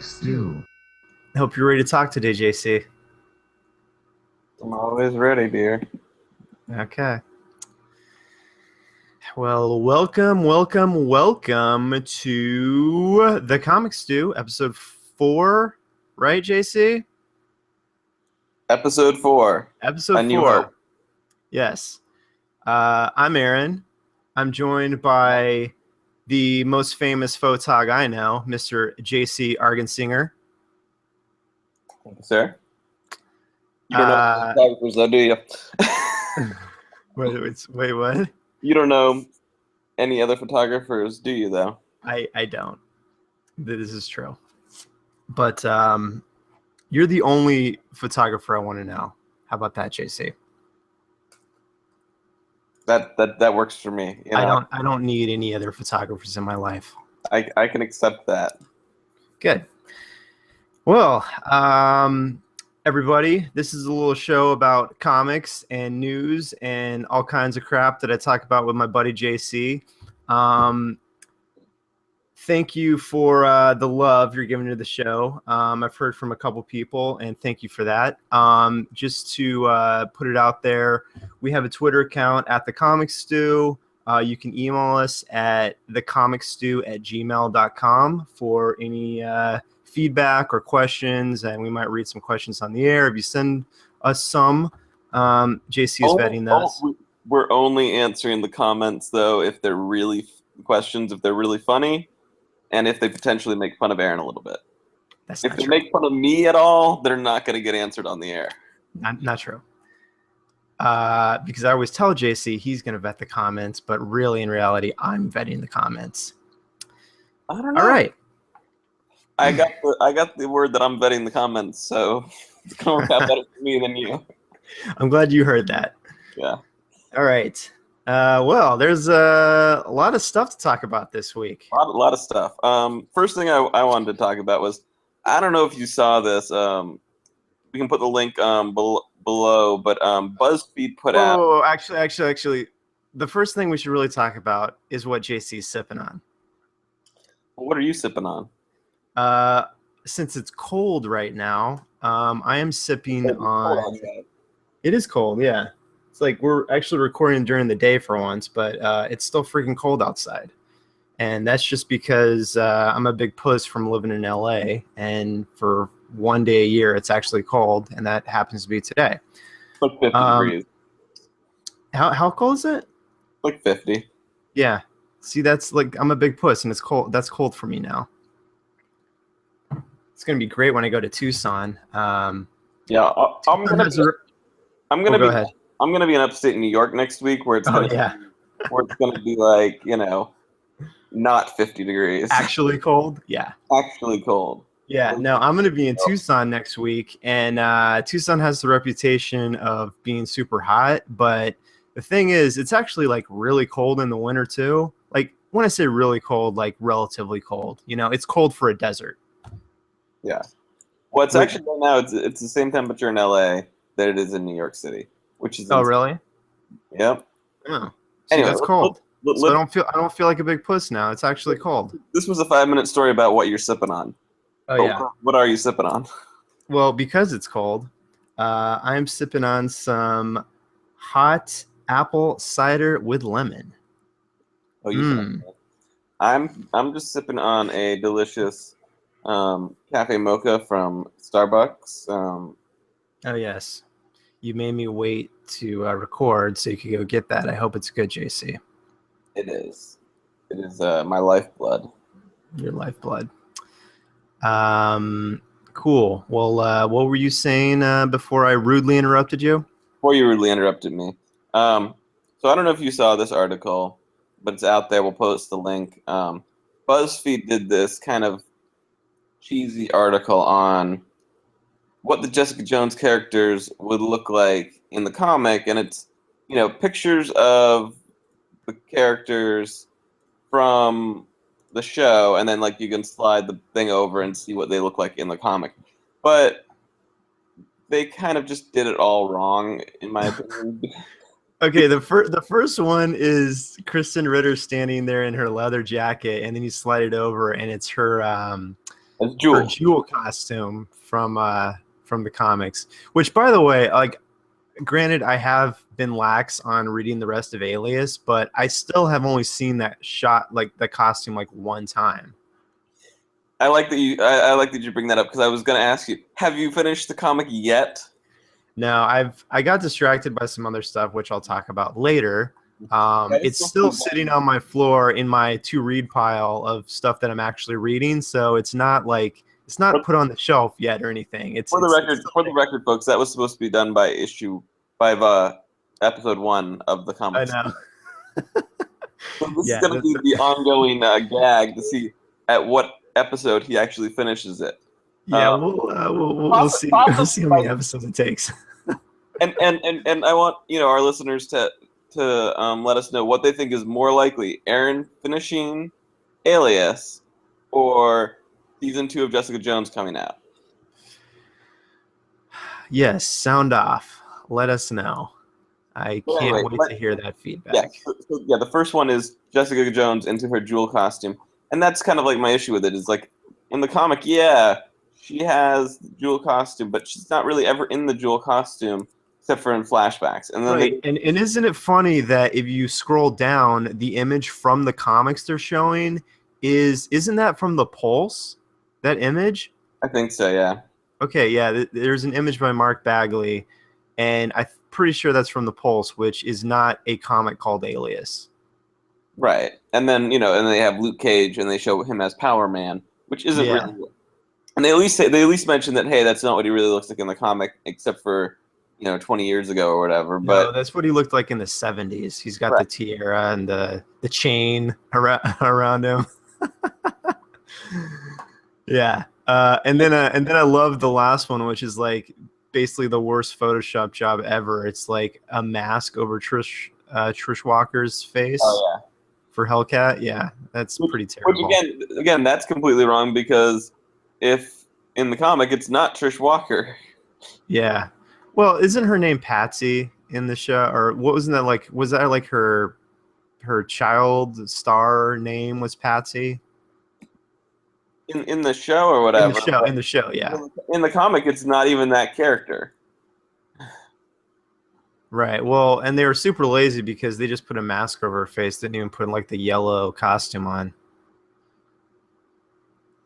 stew. I hope you're ready to talk today, JC. I'm always ready, dear. Okay. Well, welcome to the Comic Stew, episode 4, right, JC? Episode 4. Episode A New 4. Hope. Yes. I'm Aaron. I'm joined by the most famous photog I know, Mr. JC Argensinger. Thank you, sir. You don't know photographers, though, do you? Wait, what? You don't know any other photographers, do you, though? I don't. This is true. But you're the only photographer I want to know. How about that, JC? That works for me. You know? I don't need any other photographers in my life. I can accept that. Good. Well, everybody, this is a little show about comics and news and all kinds of crap that I talk about with my buddy JC. Thank you for the love you're giving to the show. I've heard from a couple people, and thank you for that. Just to put it out there, we have a Twitter account at The Comic Stew. You can email us at thecomicstew@gmail.com for any feedback or questions, and we might read some questions on the air if you send us some. JC is vetting those. We're only answering the comments, though, if they're really questions, if they're really funny, and if they potentially make fun of Aaron a little bit. That's if not they true. make fun of me at all, they're not going to get answered on the air. Not true. Because I always tell JC he's going to vet the comments, but really, in reality, I'm vetting the comments. I don't know. All right. I got the word that I'm vetting the comments, so it's going to work out better for me than you. I'm glad you heard that. Yeah. All right. Well, there's a lot of stuff to talk about this week. A lot of stuff. First thing I wanted to talk about was, I don't know if you saw this. We can put the link below, but BuzzFeed put out. Oh, actually, the first thing we should really talk about is what JC's sipping on. What are you sipping on? Since it's cold right now, I am sipping on. It is cold, yeah. It's like we're actually recording during the day for once, but it's still freaking cold outside. And that's just because I'm a big puss from living in LA, and for one day a year it's actually cold, and that happens to be today. Like 50 degrees. How cold is it? Like 50. Yeah. See, that's like I'm a big puss, and it's cold. That's cold for me now. It's gonna be great when I go to Tucson. I'm gonna be in upstate New York next week, where it's gonna be like, not 50 degrees. Actually cold? Yeah. Actually cold. Yeah. No, I'm gonna be in Tucson next week, and Tucson has the reputation of being super hot, but the thing is, it's actually like really cold in the winter too. Like when I say really cold, like relatively cold. It's cold for a desert. Yeah. Well, it's actually right now. It's the same temperature in LA that it is in New York City, which is. Oh, really? Yep. Oh. See, anyway, that's cold. So I don't feel like a big puss now. It's actually cold. This was a 5-minute story about what you're sipping on. Oh, yeah. What are you sipping on? Well, because it's cold, I'm sipping on some hot apple cider with lemon. Oh, I'm just sipping on a delicious cafe mocha from Starbucks. Oh, yes. You made me wait to record so you could go get that. I hope it's good, JC. It is. It is my lifeblood. Your lifeblood. Cool. Well, what were you saying before I rudely interrupted you? Before you rudely interrupted me. So I don't know if you saw this article, but it's out there. We'll post the link. BuzzFeed did this kind of cheesy article on what the Jessica Jones characters would look like in the comic, and it's pictures of the characters from the show, and then like you can slide the thing over and see what they look like in the comic. But they kind of just did it all wrong, in my opinion. Okay, the first one is Kristen Ritter standing there in her leather jacket, and then you slide it over, and it's her It's Jewel. Her Jewel costume from the comics. Which, by the way, like, granted, I have been lax on reading the rest of Alias, but I still have only seen that shot, like the costume, like one time. I like that you. I like that you bring that up because I was going to ask you: have you finished the comic yet? No, I got distracted by some other stuff, which I'll talk about later. It's still sitting on my floor in my to read pile of stuff that I'm actually reading, so it's not like it's not put on the shelf yet or anything. It's for the record, folks. That was supposed to be done by episode 1 of the comics. I know. So this is going to be the ongoing gag to see at what episode he actually finishes it. Yeah, we'll see. We'll see how many episodes it takes. and I want our listeners to let us know what they think is more likely: Aaron finishing Alias or season 2 of Jessica Jones coming out. Yes, sound off. Let us know. I can't wait to hear that feedback. Yeah, so the first one is Jessica Jones into her Jewel costume, and that's kind of like my issue with it. Is like in the comic, she has the Jewel costume, but she's not really ever in the Jewel costume except for in flashbacks. And then and isn't it funny that if you scroll down, the image from the comics they're showing isn't that from the Pulse? That image? I think so, yeah. Okay, yeah. There's an image by Mark Bagley, and I'm pretty sure that's from the Pulse, which is not a comic called Alias. Right, and then and they have Luke Cage, and they show him as Power Man, which isn't really. And they at least mention that that's not what he really looks like in the comic, except for 20 years ago or whatever. But no, that's what he looked like in the 70s. He's got the tiara and the chain around him. Yeah, and then I love the last one, which is like basically the worst Photoshop job ever. It's like a mask over Trish Walker's face. Oh yeah. For Hellcat, yeah, that's pretty terrible. Which again, that's completely wrong because if in the comic it's not Trish Walker. Yeah, well, isn't her name Patsy in the show, or what wasn't that like? Was that like her child star name was Patsy? In the show or whatever. In the show, yeah. In the comic, it's not even that character. Right. Well, and they were super lazy because they just put a mask over her face. Didn't even put like the yellow costume on.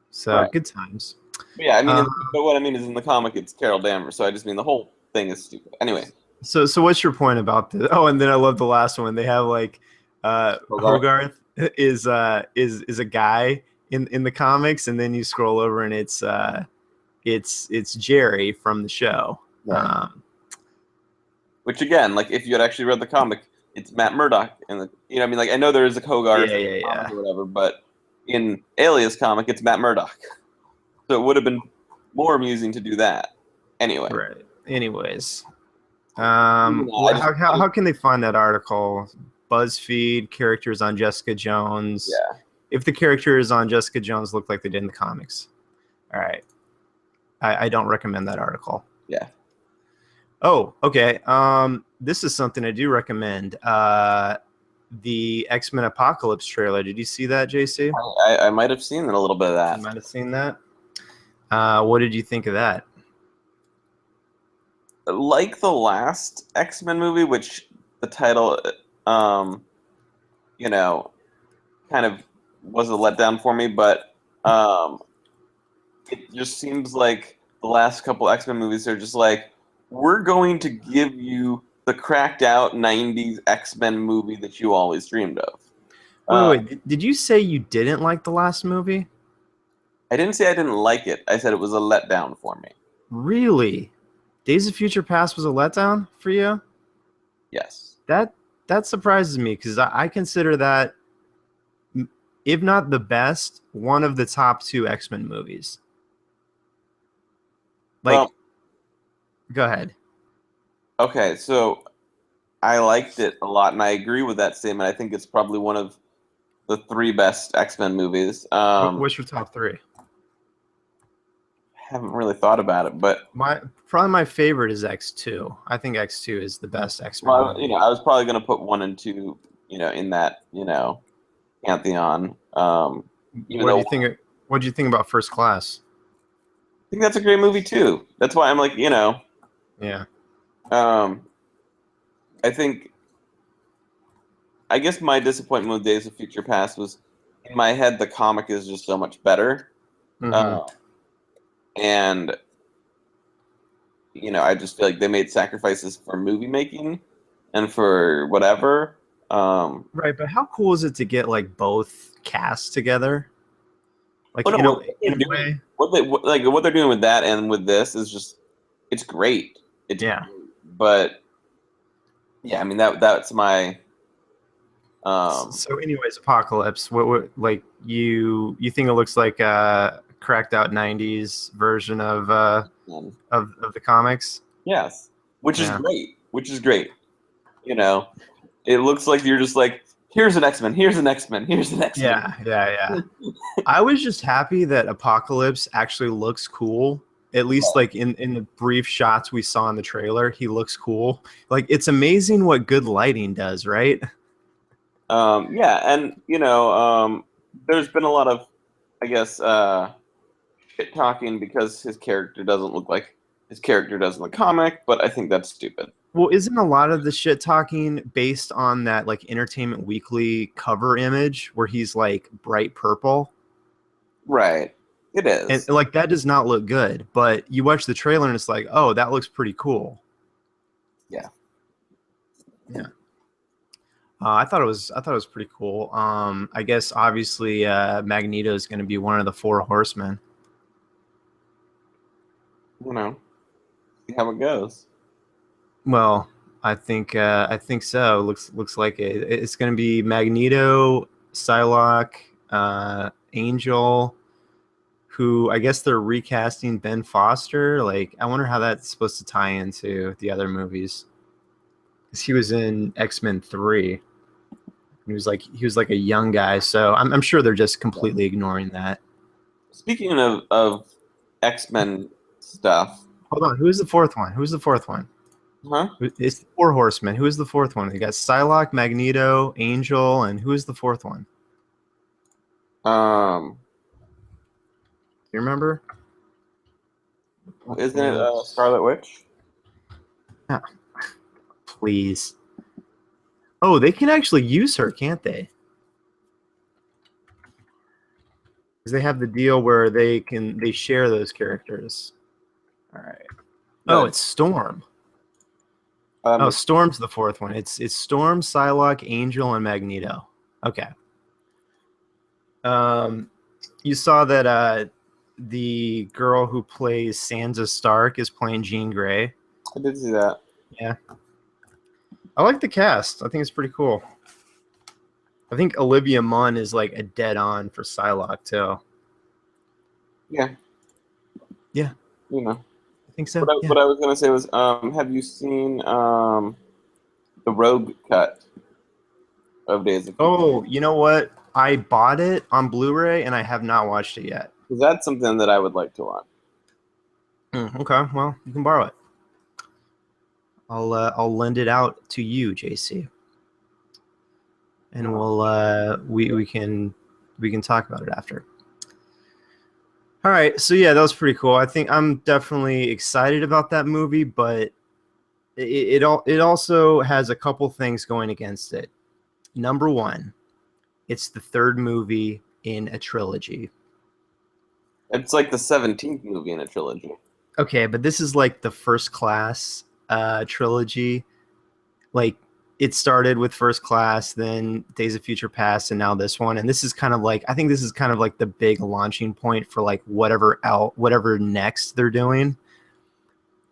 So good times. Yeah, I mean, but what I mean is in the comic it's Carol Danvers. So I just mean the whole thing is stupid. Anyway. So what's your point about this? Oh, and then I love the last one. They have like Hogarth is a guy in the comics, and then you scroll over and it's Jerry from the show. Right. Which again, like if you had actually read the comic, it's Matt Murdock, and I mean, like I know there is a Hogarth or whatever, but in Alias comic, it's Matt Murdock. So it would have been more amusing to do that. Anyway. Right. Anyways, how can they find that article? BuzzFeed, characters on Jessica Jones. Yeah. If the characters on Jessica Jones look like they did in the comics. All right. I don't recommend that article. Yeah. Oh, okay. This is something I do recommend. The X-Men Apocalypse trailer. Did you see that, JC? I might have seen a little bit of that. You might have seen that. What did you think of that? Like the last X-Men movie, which the title, kind of was a letdown for me, but it just seems like the last couple X-Men movies are just like, we're going to give you the cracked out 90s X-Men movie that you always dreamed of. Wait, did you say you didn't like the last movie? I didn't say I didn't like it. I said it was a letdown for me. Really? Days of Future Past was a letdown for you? Yes. That surprises me because I consider that, if not the best, one of the top 2 X-Men movies. Go ahead. Okay, so I liked it a lot, and I agree with that statement. I think it's probably one of the 3 best X-Men movies. What's your top 3? Haven't really thought about it, but probably my favorite is X2. I think X2 is the best X-Men movie. I was probably going to put 1 and 2, in that, pantheon. What do you think about First Class? think that's a great movie too. That's why I'm like, Yeah. um, I think, I guess my disappointment with Days of Future Past was in my head the comic is just so much better, Mm-hmm. uh, and I just feel like they made sacrifices for movie making and for whatever. Right, but how cool is it to get like both casts together? Like Oh no, what they're in a doing, way. what they're doing with that and with this is just, it's great. It's Yeah. great. But yeah, I mean that's my So, anyways, Apocalypse. What like you think it looks like a cracked out '90s version of the comics? yes, which is Yeah. great. Which is great. You know, it looks like you're just like, here's an X-Men, here's an X-Men, here's an X-Men. Yeah. I was just happy that Apocalypse actually looks cool. At least like in the brief shots we saw in the trailer, he looks cool. Like it's amazing what good lighting does, right? Yeah, and there's been a lot of, I guess, shit talking because his character doesn't look like his character does in the comic, but I think that's stupid. Well, isn't a lot of the shit talking based on that like Entertainment Weekly cover image where he's like bright purple? Right. It And is. like that does not look good, but you watch the trailer and it's like, oh, that looks pretty cool. Yeah. Yeah. I thought it was pretty cool. I guess obviously Magneto is going to be one of the four horsemen. See how it goes. Well, I think so. Looks like it's going to be Magneto, Psylocke, Angel, who I guess they're recasting Ben Foster. Like, I wonder how that's supposed to tie into the other movies. Because he was in X-Men 3. He was like a young guy, so I'm sure they're just completely ignoring that. Speaking of X-Men stuff, Hold on, who's the fourth one? Who's the fourth one? huh? It's the four horsemen. Who is the fourth one? You got Psylocke, Magneto, Angel, and who is the fourth one? Um, Do you remember? isn't it Scarlet Witch? Ah, please. Oh, they can actually use her, can't they? Because they have the deal where they share those characters. All right. Oh, But it's Storm. Oh, um, Storm's the fourth one. It's Storm, Psylocke, Angel, and Magneto. Okay. Um, you saw that the girl who plays Sansa Stark is playing Jean Grey. I did see that. Yeah. I like the cast. I think it's pretty cool. I think Olivia Munn is like a dead on for Psylocke too. Yeah. Yeah. I think so. Yeah. What I was gonna say was, have you seen the Rogue cut of Days of Future? Oh, you know what? I bought it on Blu-ray and I have not watched it yet. Because that's something that I would like to watch. Okay, well, you can borrow it. I'll lend it out to you, JC, and we can talk about it after. All right, so yeah, that was pretty cool. I think I'm definitely excited about that movie, but it also has a couple things going against it. Number one, it's the third movie in a trilogy. It's like the 17th movie in a trilogy. Okay, but this is like the First Class trilogy. Like it started with First Class, then Days of Future Past, and now this one. And this is kind of like, I think this is kind of like the big launching point for like whatever next they're doing,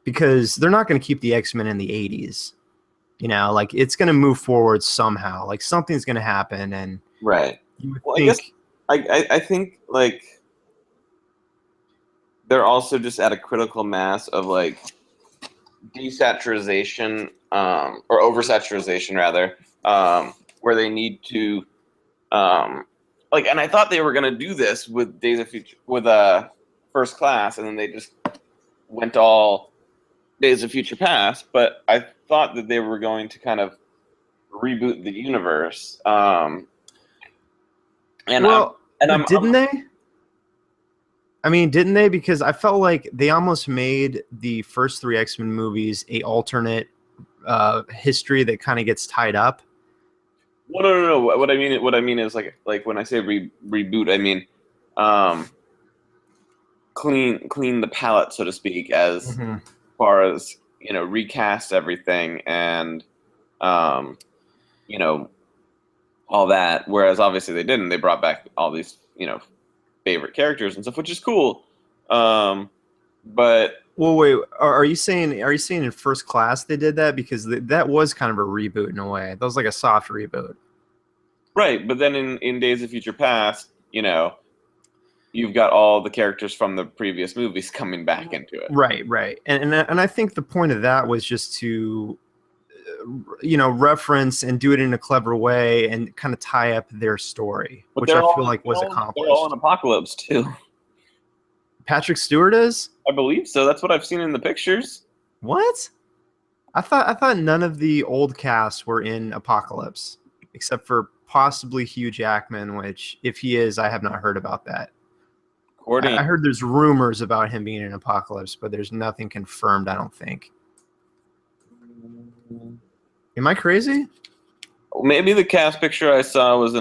because they're not going to keep the X-Men in the 80s. You know, like it's going to move forward somehow. Like something's going to happen, and Right. you would Well, think, I think like they're also just at a critical mass of like desaturation, or oversaturation rather, where they need to like, and I thought they were gonna do this with Days of Future with First Class, and then they just went all Days of Future Past, but I thought that they were going to kind of reboot the universe. And well, I'm, and but didn't they? I mean, didn't they? Because I felt like they almost made the first 3 X-Men movies a alternate history that kind of gets tied up. Well, no. What I mean is like when I say reboot, I mean clean the palette, so to speak, as far as recast everything and you know all that. Whereas obviously they didn't. They brought back all these favorite characters and stuff, which is cool. But well, wait, are you saying in First Class they did that? Because that was kind of a reboot in a way. That was like a soft reboot. Right, but then in Days of Future Past, you've got all the characters from the previous movies coming back into it. Right. And I think the point of that was just to reference and do it in a clever way and kind of tie up their story, which I feel like was accomplished. They're all in Apocalypse too. Patrick Stewart is? I believe so. That's what I've seen in the pictures. What? I thought none of the old casts were in Apocalypse, except for possibly Hugh Jackman, which, if he is, I have not heard about that. I heard there's rumors about him being in Apocalypse, but there's nothing confirmed, I don't think. Am I crazy? Maybe the cast picture I saw was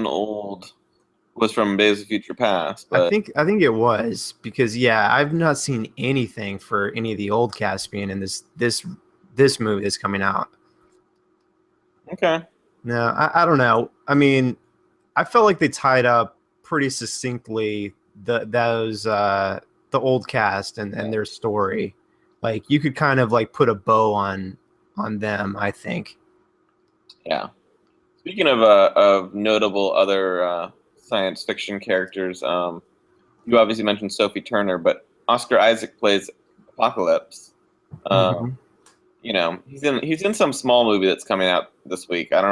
from Days of Future Past. But I think it was, because I've not seen anything for any of the old cast being in this movie that's coming out. Okay. No, I don't know. I mean, I felt like they tied up pretty succinctly the old cast and their story. Like, you could kind of like put a bow on them, I think. Yeah. Speaking of notable other science fiction characters, you obviously mentioned Sophie Turner, but Oscar Isaac plays Apocalypse. He's in some small movie that's coming out this week. I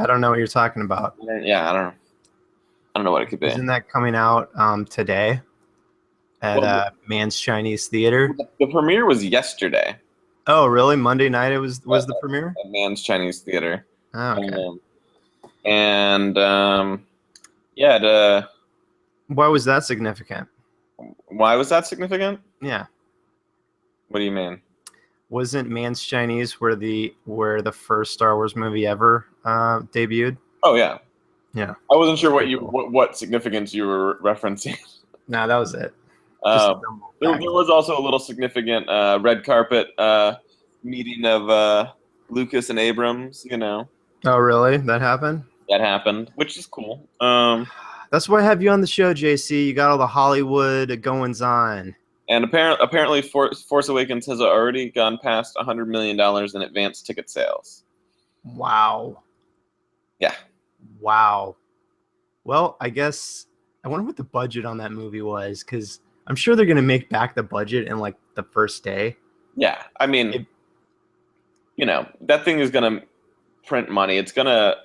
don't know what you're talking about. Yeah, I don't know what it could be. Isn't that coming out today at Man's Chinese Theater? The premiere was yesterday. Oh, really? Monday night was the premiere? At Man's Chinese Theater. Oh, okay. Why was that significant? Why was that significant? Yeah. What do you mean? Wasn't Man's Chinese where the first Star Wars movie ever debuted? Oh yeah. Yeah. I wasn't sure what significance you were referencing. No, that was it. There was also a little significant red carpet meeting of Lucas and Abrams. Oh, really? That happened? That happened, which is cool. That's why I have you on the show, JC. You got all the Hollywood goings on. And apparently, Force Awakens has already gone past $100 million in advance ticket sales. Wow. Yeah. Wow. Well, I guess I wonder what the budget on that movie was, because I'm sure they're going to make back the budget in like the first day. Yeah. I mean, that thing is going to print money. It's going to,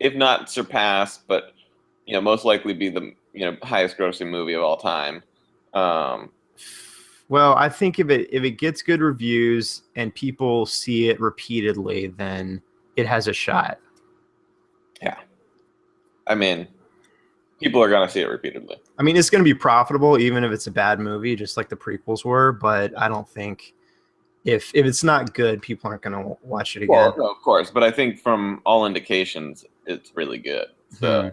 if not surpass, but, most likely be the, highest grossing movie of all time. Well, I think if it gets good reviews and people see it repeatedly, then it has a shot. Yeah. I mean, people are going to see it repeatedly. I mean, it's going to be profitable even if it's a bad movie, just like the prequels were, but I don't think if it's not good, people aren't going to watch it again. Well, no, of course, but I think from all indications, it's really good. So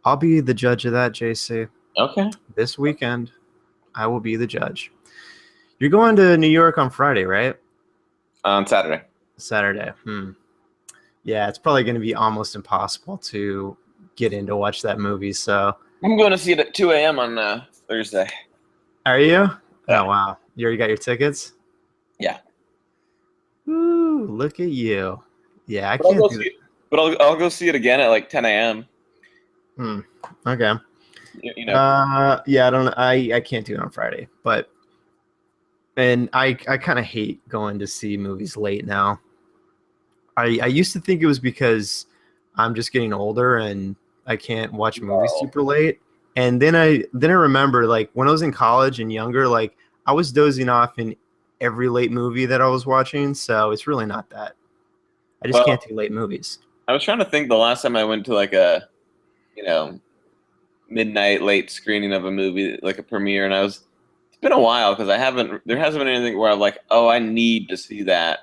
I'll be the judge of that, JC. Okay. This weekend, I will be the judge. You're going to New York on Friday, right? On Saturday. Saturday. Yeah, it's probably going to be almost impossible to get in to watch that movie. So I'm going to see it at 2 a.m. on Thursday. Are you? Oh, wow. You already got your tickets? Yeah. Ooh, look at you. Yeah, I can't do it. But I'll go see it again at like 10 a.m. Okay. Yeah, I can't do it on Friday, and I kind of hate going to see movies late now. I used to think it was because I'm just getting older and I can't watch movies super late. And then I remember, like, when I was in college and younger, like, I was dozing off in every late movie that I was watching. So it's really not that. I just can't do late movies. I was trying to think the last time I went to like a, midnight late screening of a movie, like a premiere, and it's been a while because there hasn't been anything where I'm like, oh, I need to see that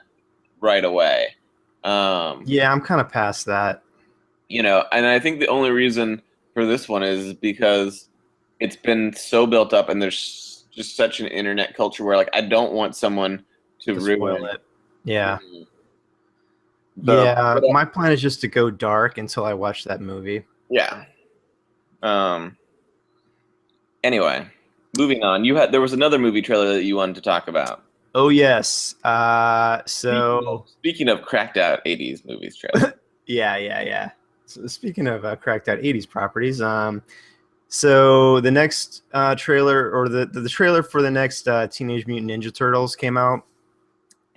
right away. Yeah, I'm kind of past that. And I think the only reason for this one is because it's been so built up, and there's just such an internet culture where like I don't want someone to Spoil ruin. it. Yeah. Mhm. So, Yeah, my plan is just to go dark until I watch that movie. yeah. Anyway, moving on. There was another movie trailer that you wanted to talk about. Oh yes. Speaking of cracked out '80s movies trailer. Yeah. So speaking of cracked out '80s properties, so the next trailer, or the trailer for the next Teenage Mutant Ninja Turtles came out,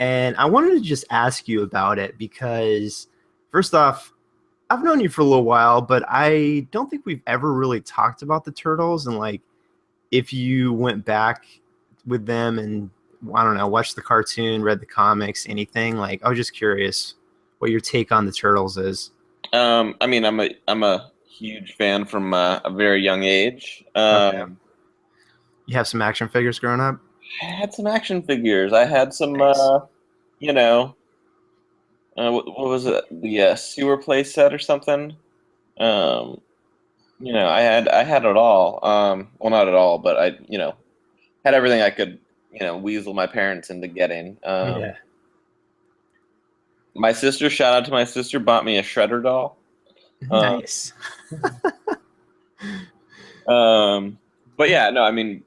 and I wanted to just ask you about it because, first off, I've known you for a little while, but I don't think we've ever really talked about the Turtles, and like if you went back with them and, I don't know, watched the cartoon, read the comics, anything. Like, I was just curious what your take on the Turtles is. I mean, I'm a huge fan from a very young age. Okay. You have some action figures growing up? I had some action figures. I had some, Nice. you know, what was it? The sewer play set or something. Um, I had it all. Well, not at all, but I, had everything I could, weasel my parents into getting. Yeah. My sister, shout out to my sister, bought me a Shredder doll. Nice. But yeah, no, I mean,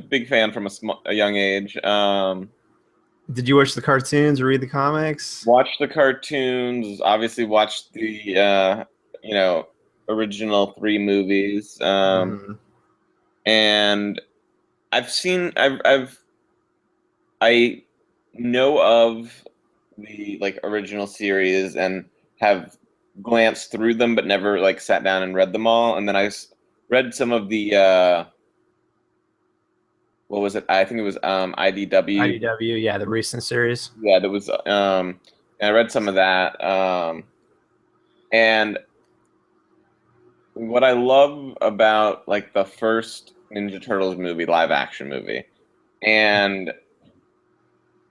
big fan from a young age. Did you watch the cartoons or read the comics? Watched the cartoons, obviously watched the original 3 movies. Mhm. And I know of the like original series and have glanced through them, but never like sat down and read them all. And then read some of the what was it? I think it was IDW. IDW, yeah, the recent series. Yeah, there was I read some of that. And what I love about like the first Ninja Turtles movie, live action movie, and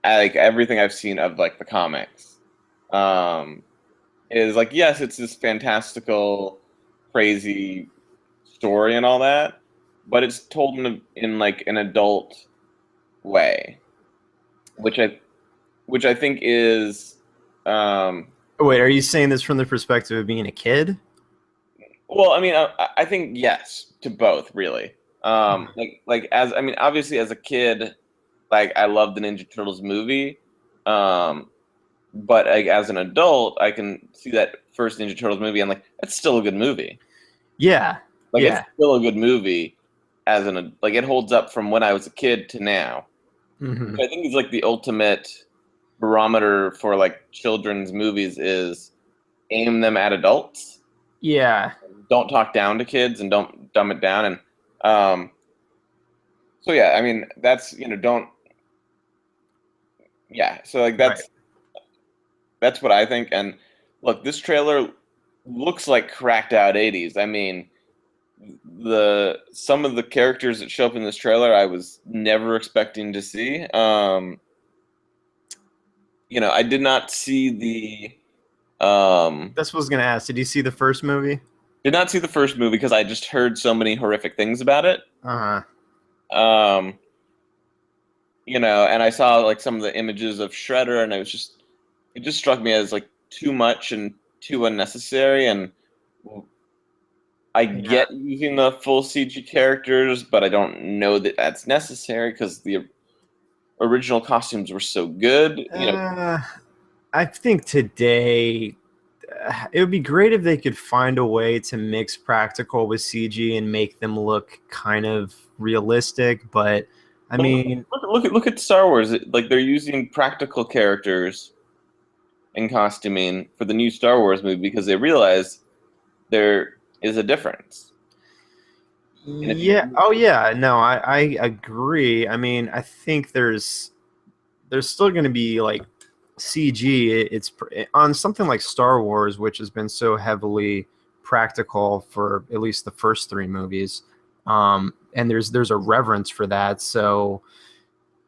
like everything I've seen of like the comics, is like, yes, it's this fantastical, crazy story and all that, but it's told in like an adult way, which I think is, Wait, are you saying this from the perspective of being a kid? well, I mean, I think yes to both, really. Like as I mean, obviously as a kid, like I loved the Ninja Turtles movie, but like as an adult, I can see that first Ninja Turtles movie and like that's still a good movie. Yeah. Like Yeah. it's still a good movie like it holds up from when I was a kid to now. Hmm. Which I think is like the ultimate barometer for like children's movies is aim them at adults. Yeah. Don't talk down to kids and don't dumb it down. And so yeah, I mean that's don't yeah. So like Right. that's what I think. And look, this trailer looks like cracked out '80s. I mean, some of the characters that show up in this trailer I was never expecting to see. I did not see That's what I was gonna ask. Did you see the first movie? did not see the first movie because I just heard so many horrific things about it. Uh-huh. Um, and I saw like some of the images of Shredder, and it just struck me as like too much and too unnecessary. And I Yeah. get using the full CG characters, but I don't know that that's necessary because the original costumes were so good. I think today it would be great if they could find a way to mix practical with CG and make them look kind of realistic. But I But mean, look at Star Wars. Like they're using practical characters and costuming for the new Star Wars movie because they realize there is a difference. And if yeah. Oh, yeah. No, I agree. I mean, I think there's still going to be like CG. It's on something like Star Wars, which has been so heavily practical for at least the first 3 movies. And there's a reverence for that. So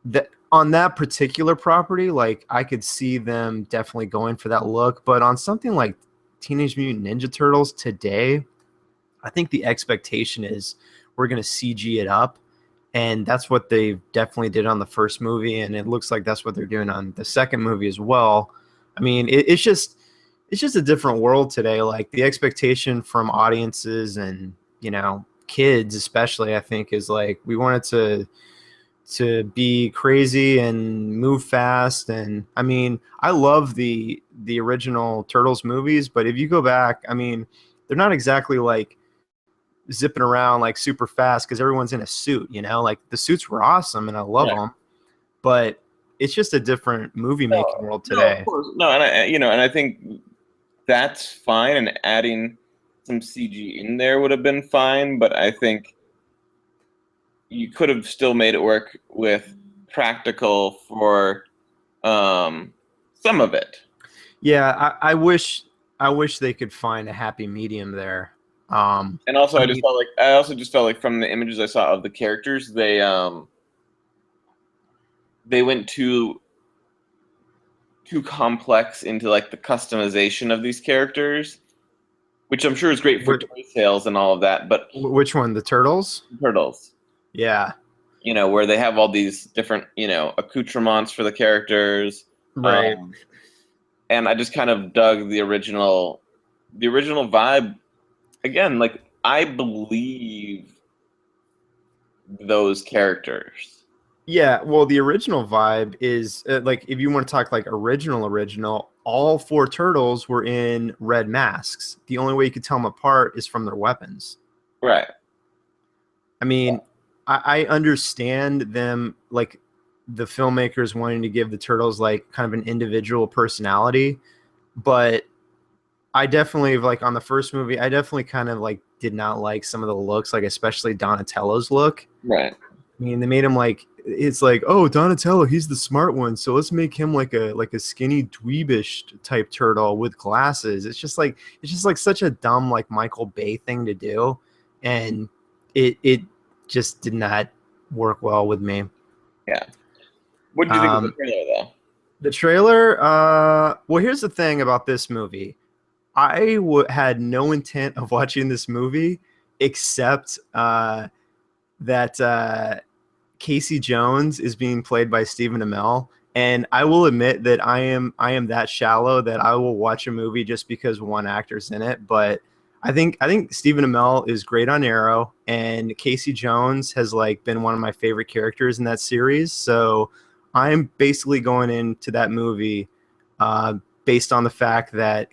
that on that particular property, like I could see them definitely going for that look. But on something like Teenage Mutant Ninja Turtles today, I think the expectation is we're going to CG it up. And that's what they definitely did on the first movie. And it looks like that's what they're doing on the second movie as well. I mean, it's just a different world today. Like the expectation from audiences and, you know, kids especially, I think, is like we want it to be crazy and move fast. And I mean, I love the original Turtles movies, but if you go back, I mean, they're not exactly like zipping around like super fast because everyone's in a suit, you know, like the suits were awesome and I love them, but it's just a different movie making world today. No, of course. No, and I think that's fine, and adding some CG in there would have been fine, but I think you could have still made it work with practical for some of it. Yeah, I wish they could find a happy medium there. And also, I also just felt like from the images I saw of the characters, they went too complex into like the customization of these characters, which I'm sure is great for toy sales and all of that. But which one, the Turtles? Turtles. Yeah. You know, where they have all these different, you know, accoutrements for the characters. Right. And I just kind of dug the original vibe. Again, like I believe those characters. Yeah, well, the original vibe is like if you want to talk like original, all 4 turtles were in red masks. The only way you could tell them apart is from their weapons. Right. I mean, I understand them, like the filmmakers wanting to give the turtles like kind of an individual personality, but I definitely, like on the first movie, I definitely kind of like did not like some of the looks, like especially Donatello's look. Right. I mean, they made him like, it's like, oh, Donatello, he's the smart one, so let's make him like a skinny dweebish type turtle with glasses. It's just like such a dumb like Michael Bay thing to do, and it just did not work well with me. Yeah. What did you think of the trailer though? The trailer, well, here's the thing about this movie. I had no intent of watching this movie except that Casey Jones is being played by Stephen Amell, and I will admit that I am that shallow that I will watch a movie just because one actor's in it. But I think Stephen Amell is great on Arrow, and Casey Jones has like been one of my favorite characters in that series. So I'm basically going into that movie based on the fact that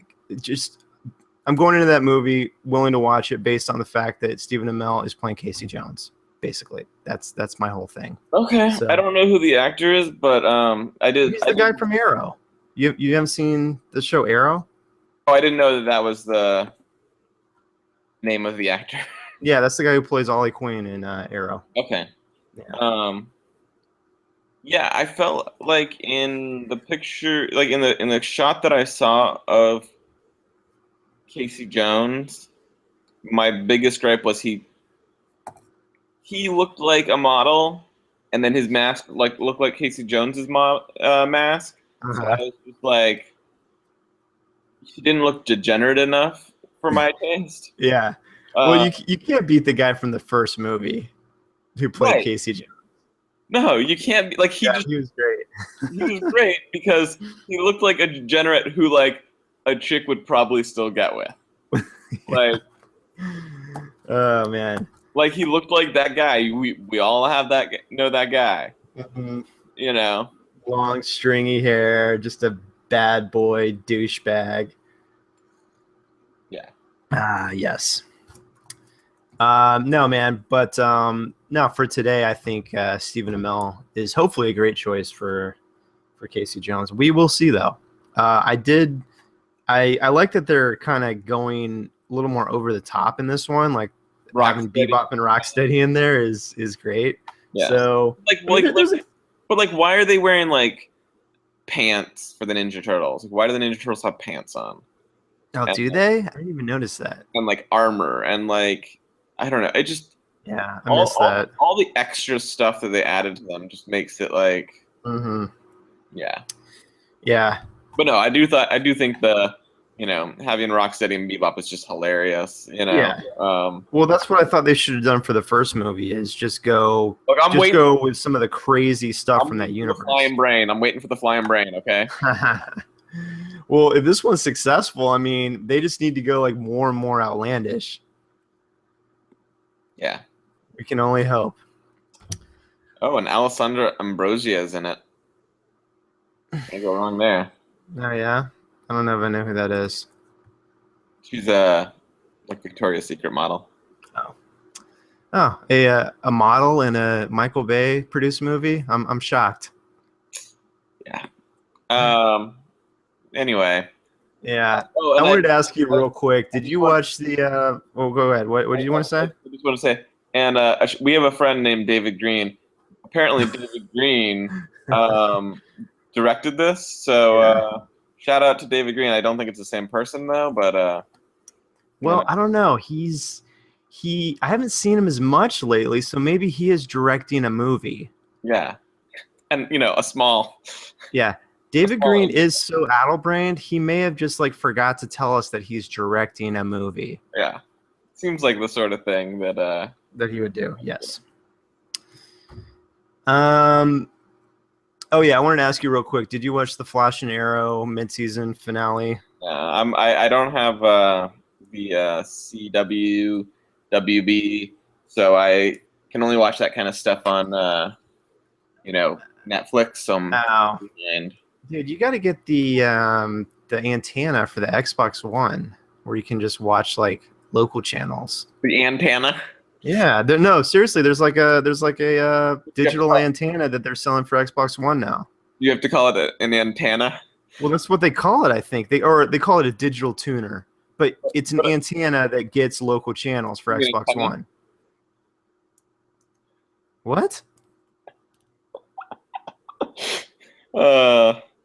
I'm going into that movie willing to watch it based on the fact that Stephen Amell is playing Casey Jones. Basically, that's my whole thing. Okay, so, I don't know who the actor is, but I did. He's the guy from Arrow. You haven't seen the show Arrow? Oh, I didn't know that was the name of the actor. Yeah, that's the guy who plays Ollie Queen in Arrow. Okay. Yeah. Yeah, I felt like in the picture, like in the shot that I saw of Casey Jones, my biggest gripe was he looked like a model, and then his mask like looked like Casey Jones's mask. So I was just like, he didn't look degenerate enough for my taste. Yeah. Well, you can't beat the guy from the first movie who played Casey Jones. No, you can't be like he was great. He was great because he looked like a degenerate who like a chick would probably still get with. Like, oh man. Like he looked like that guy. We all have know that guy. Mm-hmm. You know, long stringy hair, just a bad boy douchebag. Yeah. Yes. No, man, but no, for today, I think Stephen Amell is hopefully a great choice for Casey Jones. We will see, though. I like that they're kind of going a little more over the top in this one, like having Bebop and Rocksteady in there is great. Yeah. So but why are they wearing like pants for the Ninja Turtles? Like, why do the Ninja Turtles have pants on? Oh, and do they? I didn't even notice that. like armor and like I don't know. It just Yeah, I missed that. all the extra stuff that they added to them just makes it like yeah. Yeah. But no, I do think having Rocksteady and Bebop is just hilarious. Yeah. Well, that's what I thought they should have done for the first movie is just go go with some of the crazy stuff from that universe. Flying brain. I'm waiting for the flying brain, okay? Well, if this one's successful, I mean, they just need to go like more and more outlandish. Yeah. We can only hope. Oh, and Alessandra Ambrosia is in it. Can't go wrong there. Oh yeah? I don't know if I know who that is. She's a Victoria's Secret model. Oh, a model in a Michael Bay produced movie. I'm shocked. Yeah. Anyway. Yeah. I wanted to ask you real quick. Did you watch the? Oh, go ahead. What did you want to say? I just want to say, and we have a friend named David Green. Apparently, David Green directed this. So shout out to David Green. I don't think it's the same person though, but. Well, I don't know. I haven't seen him as much lately, so maybe he is directing a movie. Yeah. And, a small... Yeah. David Green is so addle-brained, he may have just, forgot to tell us that he's directing a movie. Yeah. Seems like the sort of thing that he would do, yes. Oh, yeah, I wanted to ask you real quick. Did you watch the Flash and Arrow mid-season finale? I don't have the CW... WB, so I can only watch that kind of stuff on, Netflix. So dude, you got to get the antenna for the Xbox One, where you can just watch local channels. The antenna? Yeah, no, seriously, there's like a digital antenna that they're selling for Xbox One now. You have to call it an antenna. Well, that's what they call it, I think. They call it a digital tuner. But it's an antenna that gets local channels for Xbox One. What?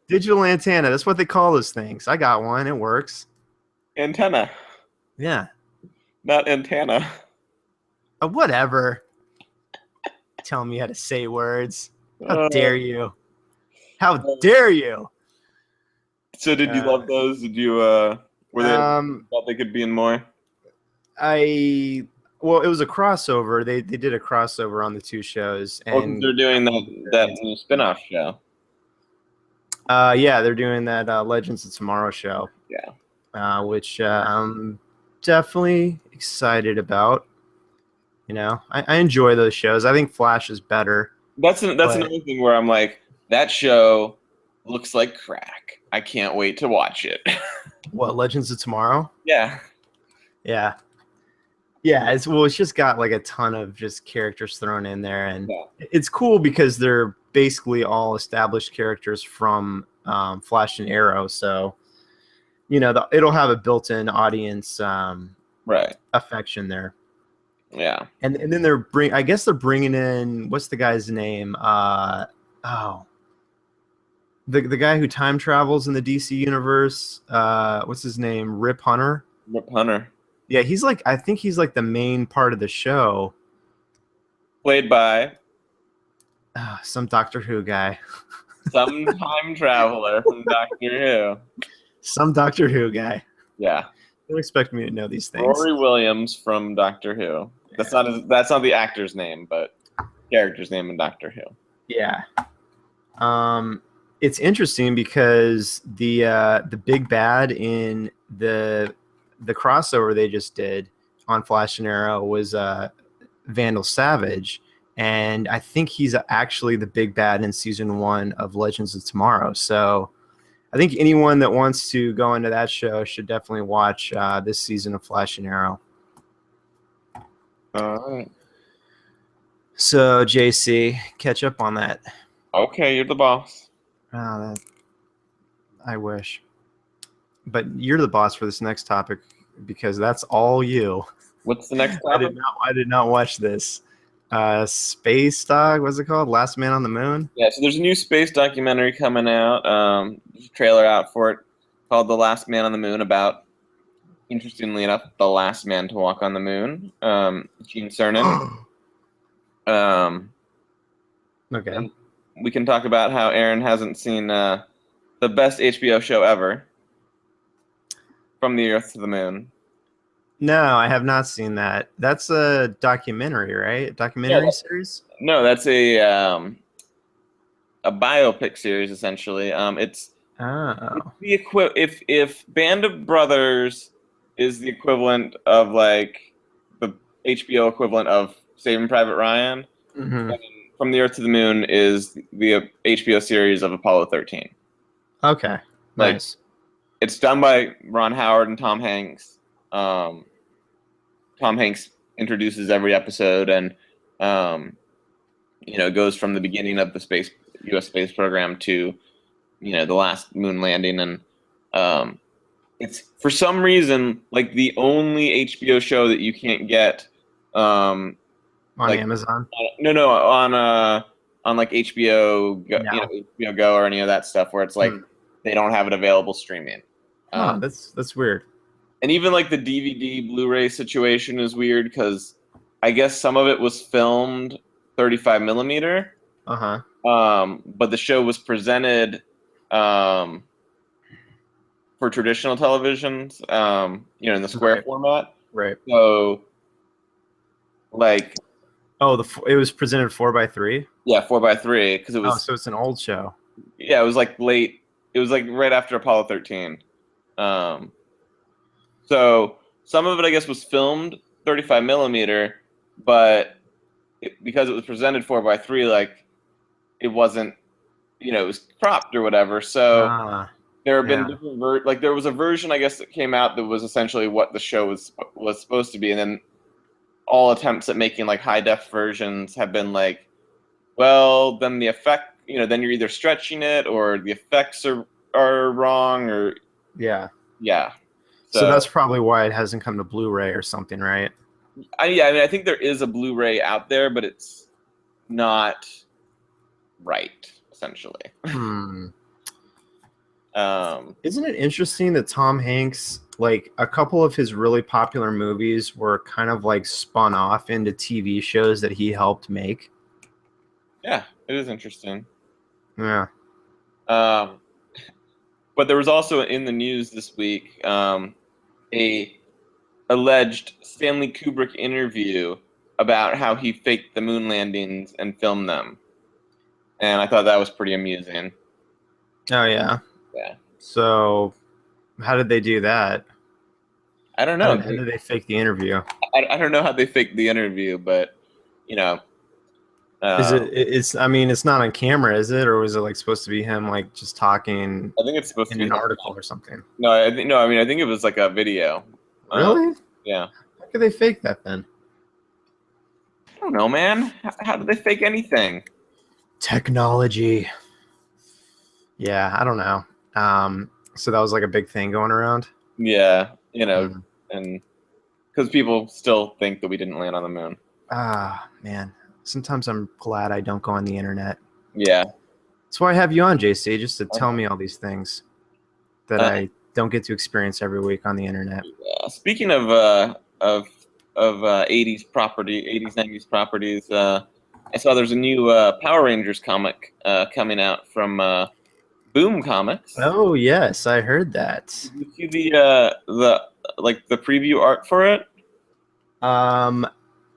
Digital antenna. That's what they call those things. I got one. It works. Antenna. Yeah. Not antenna. Whatever. Tell me how to say words. How dare you? How dare you? So did you love those? Did you... Were they thought they could be in more? Well, it was a crossover. They did a crossover on the two shows, and they're doing that new spin-off show. Yeah, they're doing that Legends of Tomorrow show. Yeah, which I'm definitely excited about. I enjoy those shows. I think Flash is better. That's another thing where I'm like, that show looks like crack. I can't wait to watch it. What, Legends of Tomorrow? Yeah. Yeah. Yeah, it's just got a ton of just characters thrown in there, and it's cool because they're basically all established characters from Flash and Arrow, so it'll have a built-in audience affection there. Yeah. And then I guess they're bringing in, what's the guy's name? The guy who time travels in the DC universe, what's his name? Rip Hunter? Rip Hunter. Yeah, I think he's the main part of the show. Played by? Some Doctor Who guy. Some time traveler from Doctor Who. Some Doctor Who guy. Yeah. Don't expect me to know these things. Rory Williams from Doctor Who. That's not the actor's name, but character's name in Doctor Who. Yeah. It's interesting because the big bad in the crossover they just did on Flash and Arrow was Vandal Savage, and I think he's actually the big bad in season 1 of Legends of Tomorrow. So I think anyone that wants to go into that show should definitely watch this season of Flash and Arrow. All right. So JC, catch up on that. Okay, you're the boss. I wish. But you're the boss for this next topic because that's all you. What's the next topic? I did not watch this. Space Dog, what's it called? Last Man on the Moon? Yeah, so there's a new space documentary coming out. There's a trailer out for it called The Last Man on the Moon about interestingly enough, the last man to walk on the moon, Gene Cernan. Okay. And we can talk about how Aaron hasn't seen the best HBO show ever, From the Earth to the Moon. No, I have not seen that. That's a documentary, right? A documentary series? No, that's a biopic series essentially. It's Oh. the if Band of Brothers is the equivalent of like the HBO equivalent of Saving Private Ryan, Mm-hmm. From the Earth to the Moon is the HBO series of Apollo 13. Okay. Like Nice. it's done by Ron Howard and Tom Hanks. Tom Hanks introduces every episode and goes from the beginning of the U.S. space program to the last moon landing, and it's for some reason like the only HBO show that you can't get On like Amazon? no on like HBO Go, No. HBO Go or any of that stuff where it's like they don't have it available streaming. Oh, that's weird. And even like the DVD Blu-ray situation is weird because I guess some of it was filmed 35 millimeter. Uh-huh. But the show was presented for traditional televisions, in the square format. Right. So, like, it was presented 4:3. yeah, 4:3 because it was. Oh, so it's an old show. Yeah, it was like late. It was like right after Apollo 13. So some of it, I guess, was filmed 35 millimeter, but because it was presented 4:3, like it wasn't, it was cropped or whatever. So there have been different like there was a version, I guess, that came out that was essentially what the show was supposed to be, and then all attempts at making like high def versions have been like, well, then the effect, then you're either stretching it or the effects are wrong or yeah. So that's probably why it hasn't come to Blu-ray or something, right? I think there is a Blu-ray out there, but it's not right, essentially. Isn't it interesting that Tom Hanks, like a couple of his really popular movies were kind of like spun off into TV shows that he helped make? Yeah, it is interesting. Yeah. But there was also in the news this week a alleged Stanley Kubrick interview about how he faked the moon landings and filmed them. And I thought that was pretty amusing. Oh, yeah. Yeah. So how did they do that? I don't know. How did they fake the interview? I don't know how they faked the interview, but, it's not on camera, is it? Or was it like supposed to be him like just talking I think it's supposed to be an article or something? No, I think it was like a video. Really? Yeah. How could they fake that then? I don't know, man. How did they fake anything? Technology. Yeah, I don't know. So that was like a big thing going around? Yeah, and because people still think that we didn't land on the moon. Ah, man. Sometimes I'm glad I don't go on the internet. Yeah. That's why I have you on, JC, just to tell me all these things that I don't get to experience every week on the internet. Speaking of 80s 90s properties, I saw there's a new Power Rangers comic coming out from Boom Comics. Oh yes, I heard that. Did you see the preview art for it?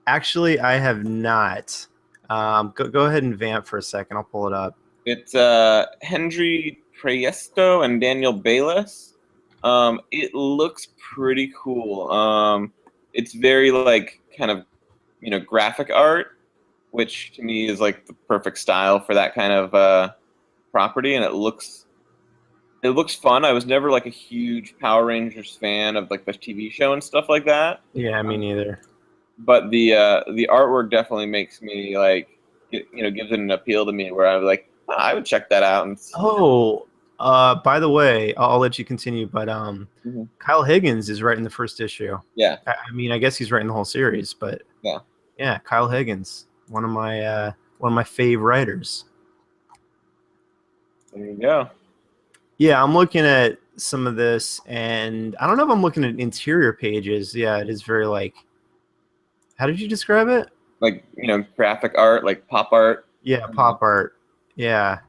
Actually, I have not. Go ahead and vamp for a second. I'll pull it up. It's Hendry Priesto and Daniel Bayless. It looks pretty cool. It's very like kind of graphic art, which to me is like the perfect style for that kind of property, and it looks fun. I was never like a huge Power Rangers fan of like the TV show and stuff like that. Yeah, me neither. But the artwork definitely makes me like gives it an appeal to me where I'm like, oh, I would check that out. And by the way, I'll let you continue, but Kyle Higgins is writing the first issue. Yeah. I guess he's writing the whole series, but yeah, Kyle Higgins, one of my fave writers. There you go. Yeah, I'm looking at some of this, and I don't know if I'm looking at interior pages. Yeah, it is very like. How did you describe it? Like, graphic art, like pop art. Yeah, pop art. Yeah.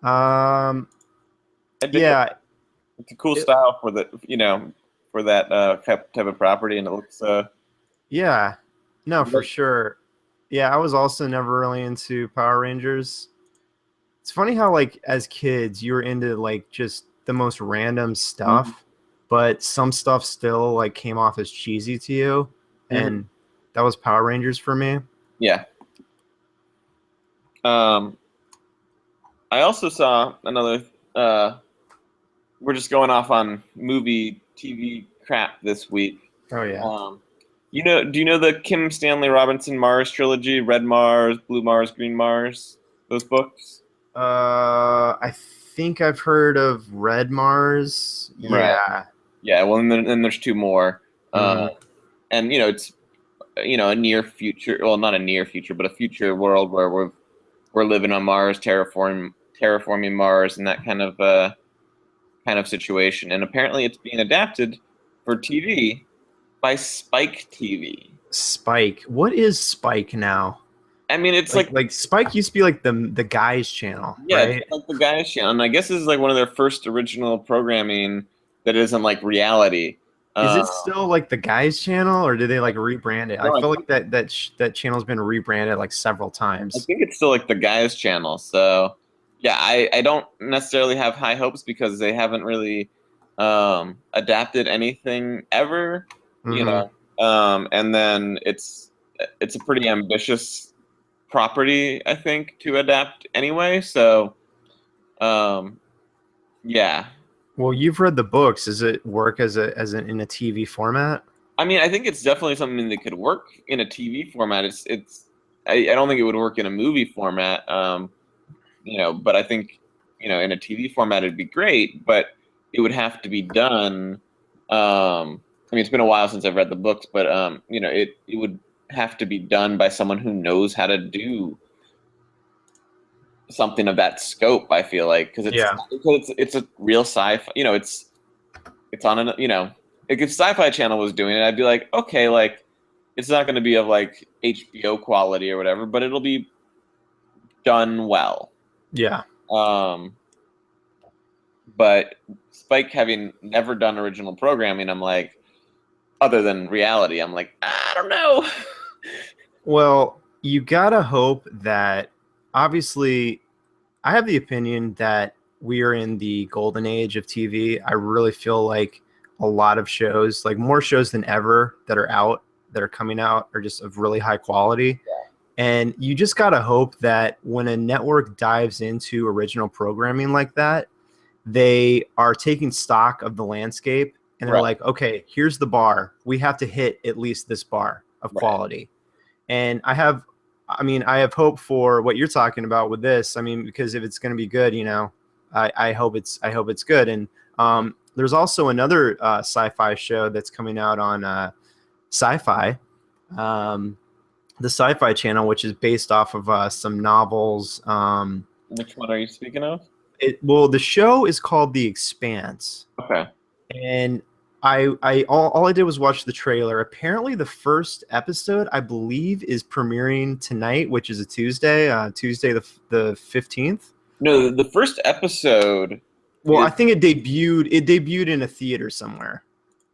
Um. I dig it. Yeah. It's a cool style for for that type of property, and it looks. Yeah. No, for sure. Yeah, I was also never really into Power Rangers. It's funny how like as kids you were into like just the most random stuff, but some stuff still like came off as cheesy to you, and that was Power Rangers for me. Yeah. I also saw another. We're just going off on movie TV crap this week. Oh yeah. Do you know the Kim Stanley Robinson Mars Trilogy? Red Mars, Blue Mars, Green Mars. Those books. I think I've heard of Red Mars. Yeah. Right. Yeah. Well, and then there's two more. And it's a near future. Well, not a near future, but a future world where we're living on Mars, terraforming Mars, and that kind of situation. And apparently, it's being adapted for TV by Spike TV. Spike. What is Spike now? I mean, it's like Spike used to be like the guys channel. Yeah, right? it's like the guys channel, and I guess this is like one of their first original programming that isn't like reality. Is it still like the guys channel, or did they like rebrand it? No, I feel like that channel's been rebranded like several times. I think it's still like the guys channel. So yeah, I don't necessarily have high hopes because they haven't really adapted anything ever, and then it's a pretty ambitious property, I think, to adapt anyway. So yeah. Well, you've read the books. Does it work in a TV format? I mean, I think it's definitely something that could work in a TV format. I don't think it would work in a movie format. But I think, in a TV format it'd be great, but it would have to be done. I mean, it's been a while since I've read the books, but it would have to be done by someone who knows how to do something of that scope. I feel like because it's a real sci-fi. It's on an if Sci-Fi Channel was doing it, I'd be like, okay, like it's not going to be of like HBO quality or whatever, but it'll be done well. Yeah. But Spike having never done original programming, I'm like, other than reality, I'm like, I don't know. Well, you gotta hope that, obviously, I have the opinion that we are in the golden age of TV. I really feel like a lot of shows, like more shows than ever that are coming out, are just of really high quality. Yeah. And you just gotta hope that when a network dives into original programming like that, they are taking stock of the landscape and they're like, okay, here's the bar. We have to hit at least this bar of quality. And I have hope for what you're talking about with this. I mean, because if it's going to be good, I hope it's good. And there's also another sci-fi show that's coming out on SyFy, the Sci-Fi Channel, which is based off of some novels. Which one are you speaking of? The show is called The Expanse. Okay. And all I did was watch the trailer. Apparently, the first episode, I believe, is premiering tonight, which is a Tuesday, Tuesday the 15th. No, the first episode. Well, I think it debuted in a theater somewhere.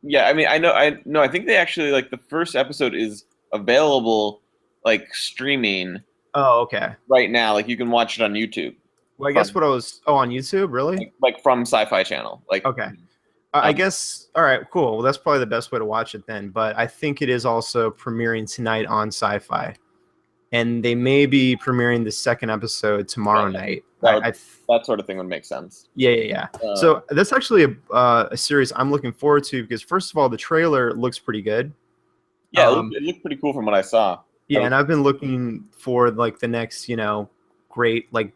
Yeah, I mean, I think they actually, like, the first episode is available, like, streaming. Oh, okay. Right now, like, you can watch it on YouTube. Well, I guess on YouTube, really? Like from Sci-Fi Channel. Like, okay. I guess, all right, cool. Well, that's probably the best way to watch it then. But I think it is also premiering tonight on SyFy. And they may be premiering the second episode tomorrow night. That sort of thing would make sense. Yeah. So that's actually a series I'm looking forward to because, first of all, the trailer looks pretty good. Yeah, it looked pretty cool from what I saw. Yeah, and I've been looking for, like, the next, great, like,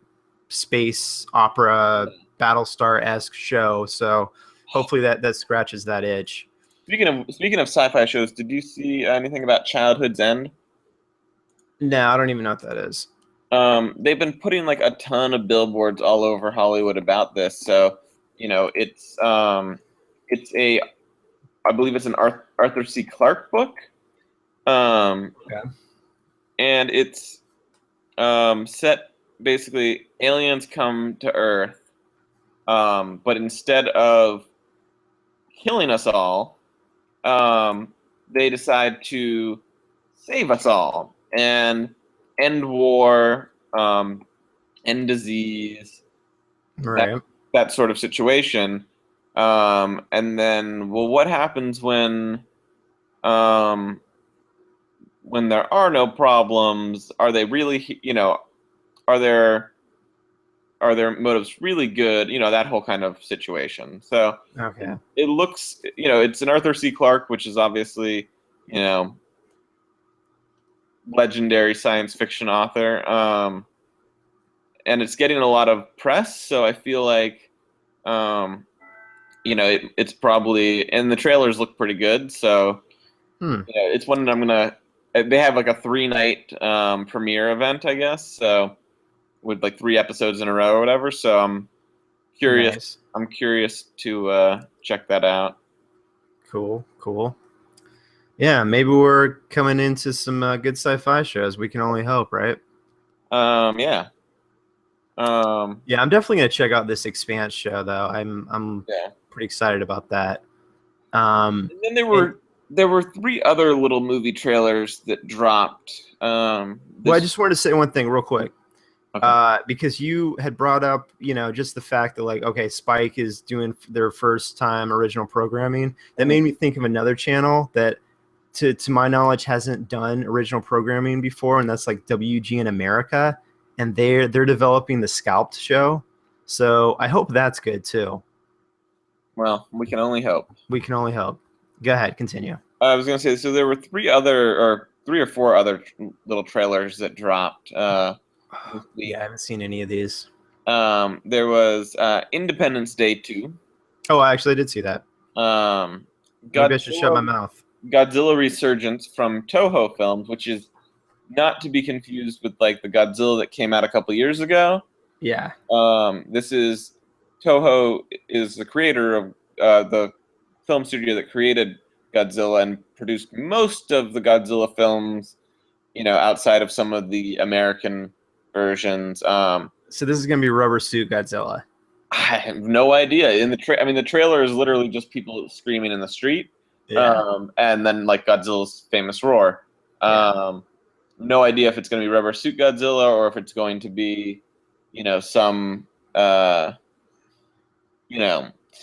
space opera, Battlestar-esque show. So hopefully that scratches that itch. Speaking of sci-fi shows, did you see anything about Childhood's End? No, I don't even know what that is. They've been putting like a ton of billboards all over Hollywood about this. So, it's I believe it's an Arthur C. Clarke book. Okay. And it's set basically aliens come to Earth, but instead of killing us all, they decide to save us all and end war, end disease, Right. that sort of situation. And then, well, what happens um, when there are no problems? Are they really, are their motives really good? That whole kind of situation. So Okay. it looks, it's an Arthur C. Clarke, which is obviously, legendary science fiction author. And it's getting a lot of press, so I feel like, it's probably, and the trailers look pretty good. So it's one that I'm gonna. They have like a 3-night premiere event, I guess. So with like 3 episodes in a row or whatever. So I'm curious. Nice. I'm curious to check that out. Cool. Yeah, maybe we're coming into some good sci-fi shows. We can only hope, right? Yeah. Yeah, I'm definitely gonna check out this Expanse show though. I'm pretty excited about that. And then there were 3 other little movie trailers that dropped. Well, I just wanted to say one thing real quick. Okay. Because you had brought up, just the fact that like, okay, Spike is doing their first time original programming. That made me think of another channel that, to my knowledge, hasn't done original programming before, and that's like WG in America, and they're developing the Scalped show. So I hope that's good too. Well, we can only hope. We can only hope. Go ahead, continue. I was gonna say, so there were 3 or 4 other little trailers that dropped. Yeah, I haven't seen any of these. There was Independence Day 2. Oh, I actually did see that. Maybe I should shut my mouth. Godzilla Resurgence from Toho Films, which is not to be confused with like the Godzilla that came out a couple years ago. Yeah. This is Toho is the creator of the film studio that created Godzilla and produced most of the Godzilla films, outside of some of the American versions. So this is gonna be Rubber Suit Godzilla. I have no idea. In the trailer is literally just people screaming in the street, and then like Godzilla's famous roar. No idea if it's going to be Rubber Suit Godzilla or if it's going to be, some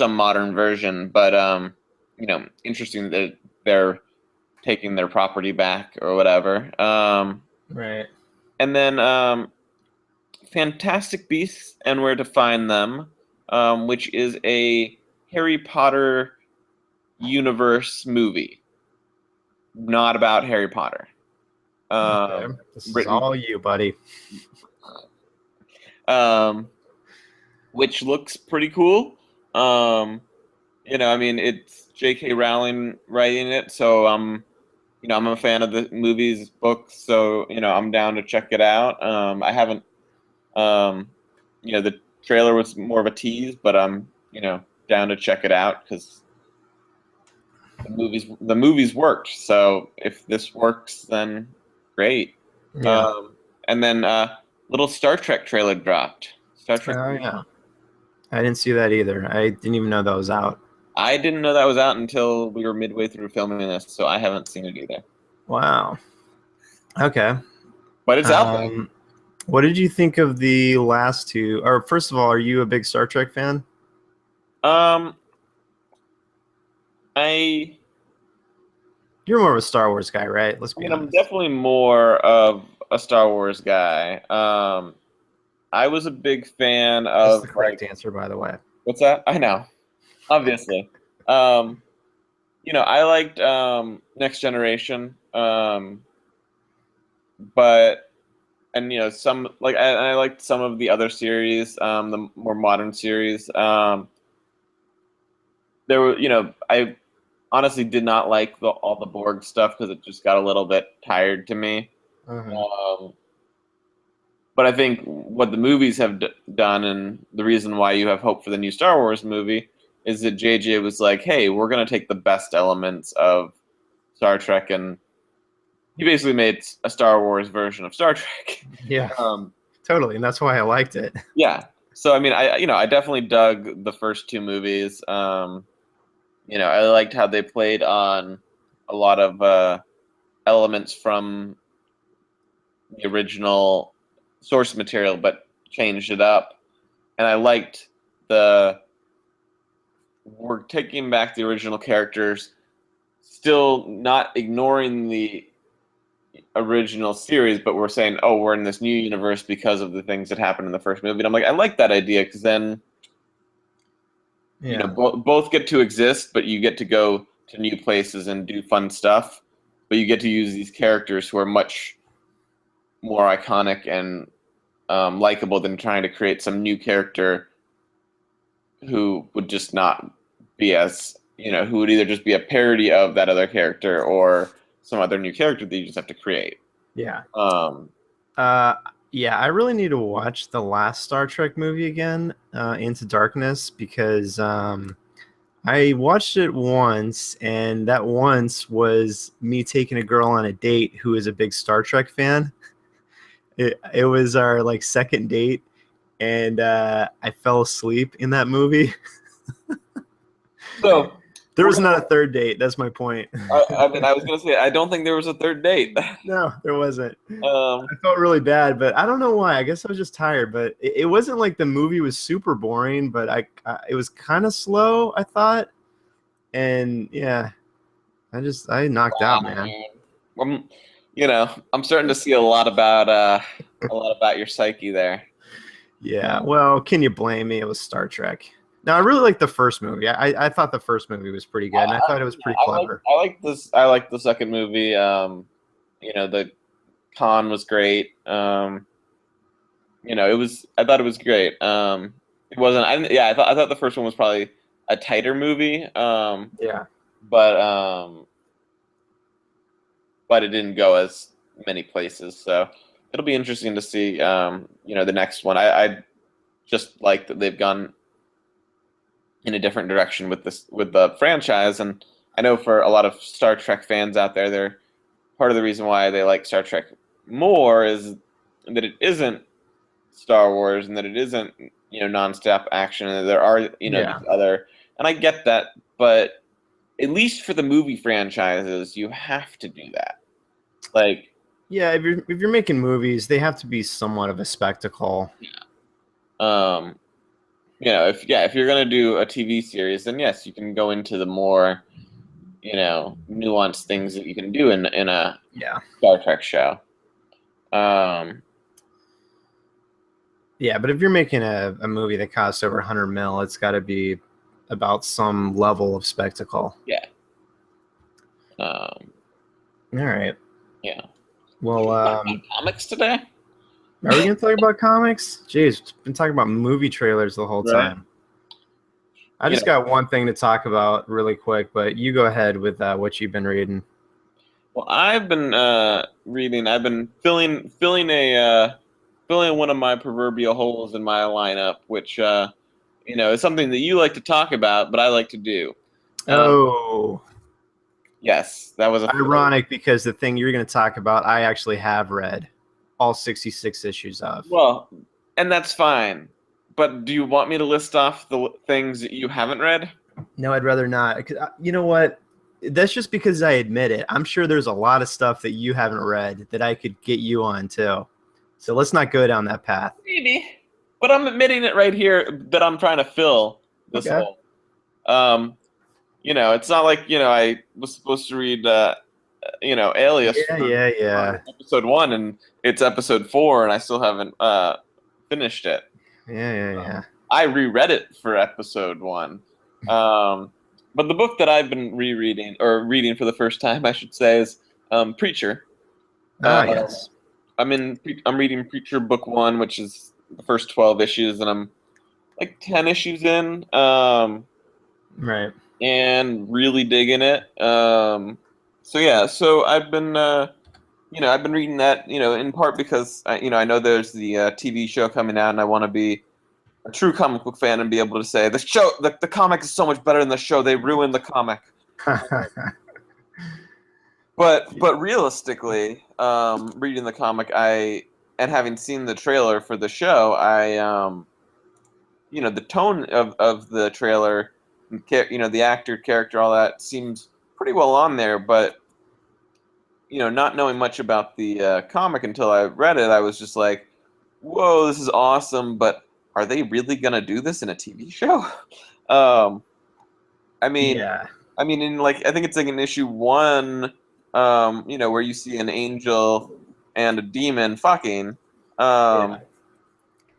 modern version. But interesting that they're taking their property back or whatever. Right. And then Fantastic Beasts and Where to Find Them, which is a Harry Potter universe movie, not about Harry Potter. Okay. This is all you, buddy. Which looks pretty cool. It's J.K. Rowling writing it, so I'm a fan of the movies, books, so I'm down to check it out. I haven't. The trailer was more of a tease, but I'm down to check it out because the movies worked. So if this works, then great. Yeah. And then little Star Trek trailer dropped. Star Trek. Oh yeah. I didn't see that either. I didn't even know that was out. I didn't know that was out until we were midway through filming this, so I haven't seen it either. Wow. Okay. But it's out there. What did you think of the last 2? Or first of all, are you a big Star Trek fan? You're more of a Star Wars guy, right? Let's be honest. I'm definitely more of a Star Wars guy. I was a big fan of. That's the correct answer, by the way. What's that? I know, obviously. I liked Next Generation, but some I liked some of the other series, the more modern series. There were, I honestly did not like all the Borg stuff because it just got a little bit tired to me. Mm-hmm. But I think what the movies have done, and the reason why you have hope for the new Star Wars movie is that JJ was like, hey, we're going to take the best elements of Star Trek, and he basically made a Star Wars version of Star Trek. Yeah, totally, and that's why I liked it. Yeah. So I mean, I definitely dug the first two movies. I liked how they played on a lot of elements from the original source material, but changed it up. And I liked we're taking back the original characters, still not ignoring the original series, but we're saying, oh, we're in this new universe because of the things that happened in the first movie. And I'm like, I like that idea, because then both get to exist, but you get to go to new places and do fun stuff, but you get to use these characters who are much more iconic and likable than trying to create some new character who would just not be as, who would either just be a parody of that other character or some other new character that you just have to create. Yeah. Yeah, I really need to watch the last Star Trek movie again, Into Darkness, because I watched it once, and that once was me taking a girl on a date who is a big Star Trek fan. It was our like second date, and I fell asleep in that movie. So there was not a third date. That's my point. I mean, I was gonna say I don't think there was a third date. No, there wasn't. I felt really bad, but I don't know why. I guess I was just tired. But it wasn't like the movie was super boring, but it was kind of slow, I thought. And yeah, I knocked out, man. I'm starting to see a lot about your psyche there. Yeah. Well, can you blame me? It was Star Trek. No, I really liked the first movie. I thought the first movie was pretty good, and I thought it was pretty clever. I like the second movie. The con was great. I thought it was great. It wasn't. I thought the first one was probably a tighter movie. Yeah. But it didn't go as many places, so it'll be interesting to see. The next one. I just like that they've gone in a different direction with the franchise, and I know for a lot of Star Trek fans out there, they're part of the reason why they like Star Trek more is that it isn't Star Wars and that it isn't nonstop action, and there are these other, and I get that, but at least for the movie franchises, you have to do that. Like, yeah, if you're making movies, they have to be somewhat of a spectacle. Yeah. If you're gonna do a TV series, then yes, you can go into the more, nuanced things that you can do in a Star Trek show. Yeah, but if you're making a movie that costs over $100 million, it's got to be about some level of spectacle. Yeah. All right. Yeah. Well, comics today. Are we going to talk about comics? Jeez, been talking about movie trailers the whole time. I just got one thing to talk about really quick, but you go ahead with what you've been reading. Well, I've been reading. I've been filling one of my proverbial holes in my lineup, which is something that you like to talk about, but I like to do. Yes, that was ironic because the thing you're going to talk about, I actually have read all 66 issues of. Well, and that's fine. But do you want me to list off the things that you haven't read? No, I'd rather not. You know what? That's just because I admit it. I'm sure there's a lot of stuff that you haven't read that I could get you on too. So let's not go down that path. Maybe. But I'm admitting it right here that I'm trying to fill this hole. It's not like, I was supposed to read, Alias. Yeah. Episode 1, and it's episode 4, and I still haven't finished it. Yeah. I reread it for episode 1. But the book that I've been reading for the first time, I should say, is Preacher. Yes. I'm reading Preacher book 1, which is the first 12 issues, and I'm like 10 issues in. Right. And really digging it. So I've been I've been reading that, in part because I know there's the TV show coming out, and I want to be a true comic book fan and be able to say the comic is so much better than the show. They ruined the comic. But realistically, reading the comic, and having seen the trailer for the show, the tone of the trailer, the actor, character, all that seems pretty well on there. But not knowing much about the comic until I read it, I was just like, "Whoa, this is awesome!" But are they really gonna do this in a TV show? I mean, Yeah. in I think it's like in issue 1, where you see an angel and a demon fucking, Yeah.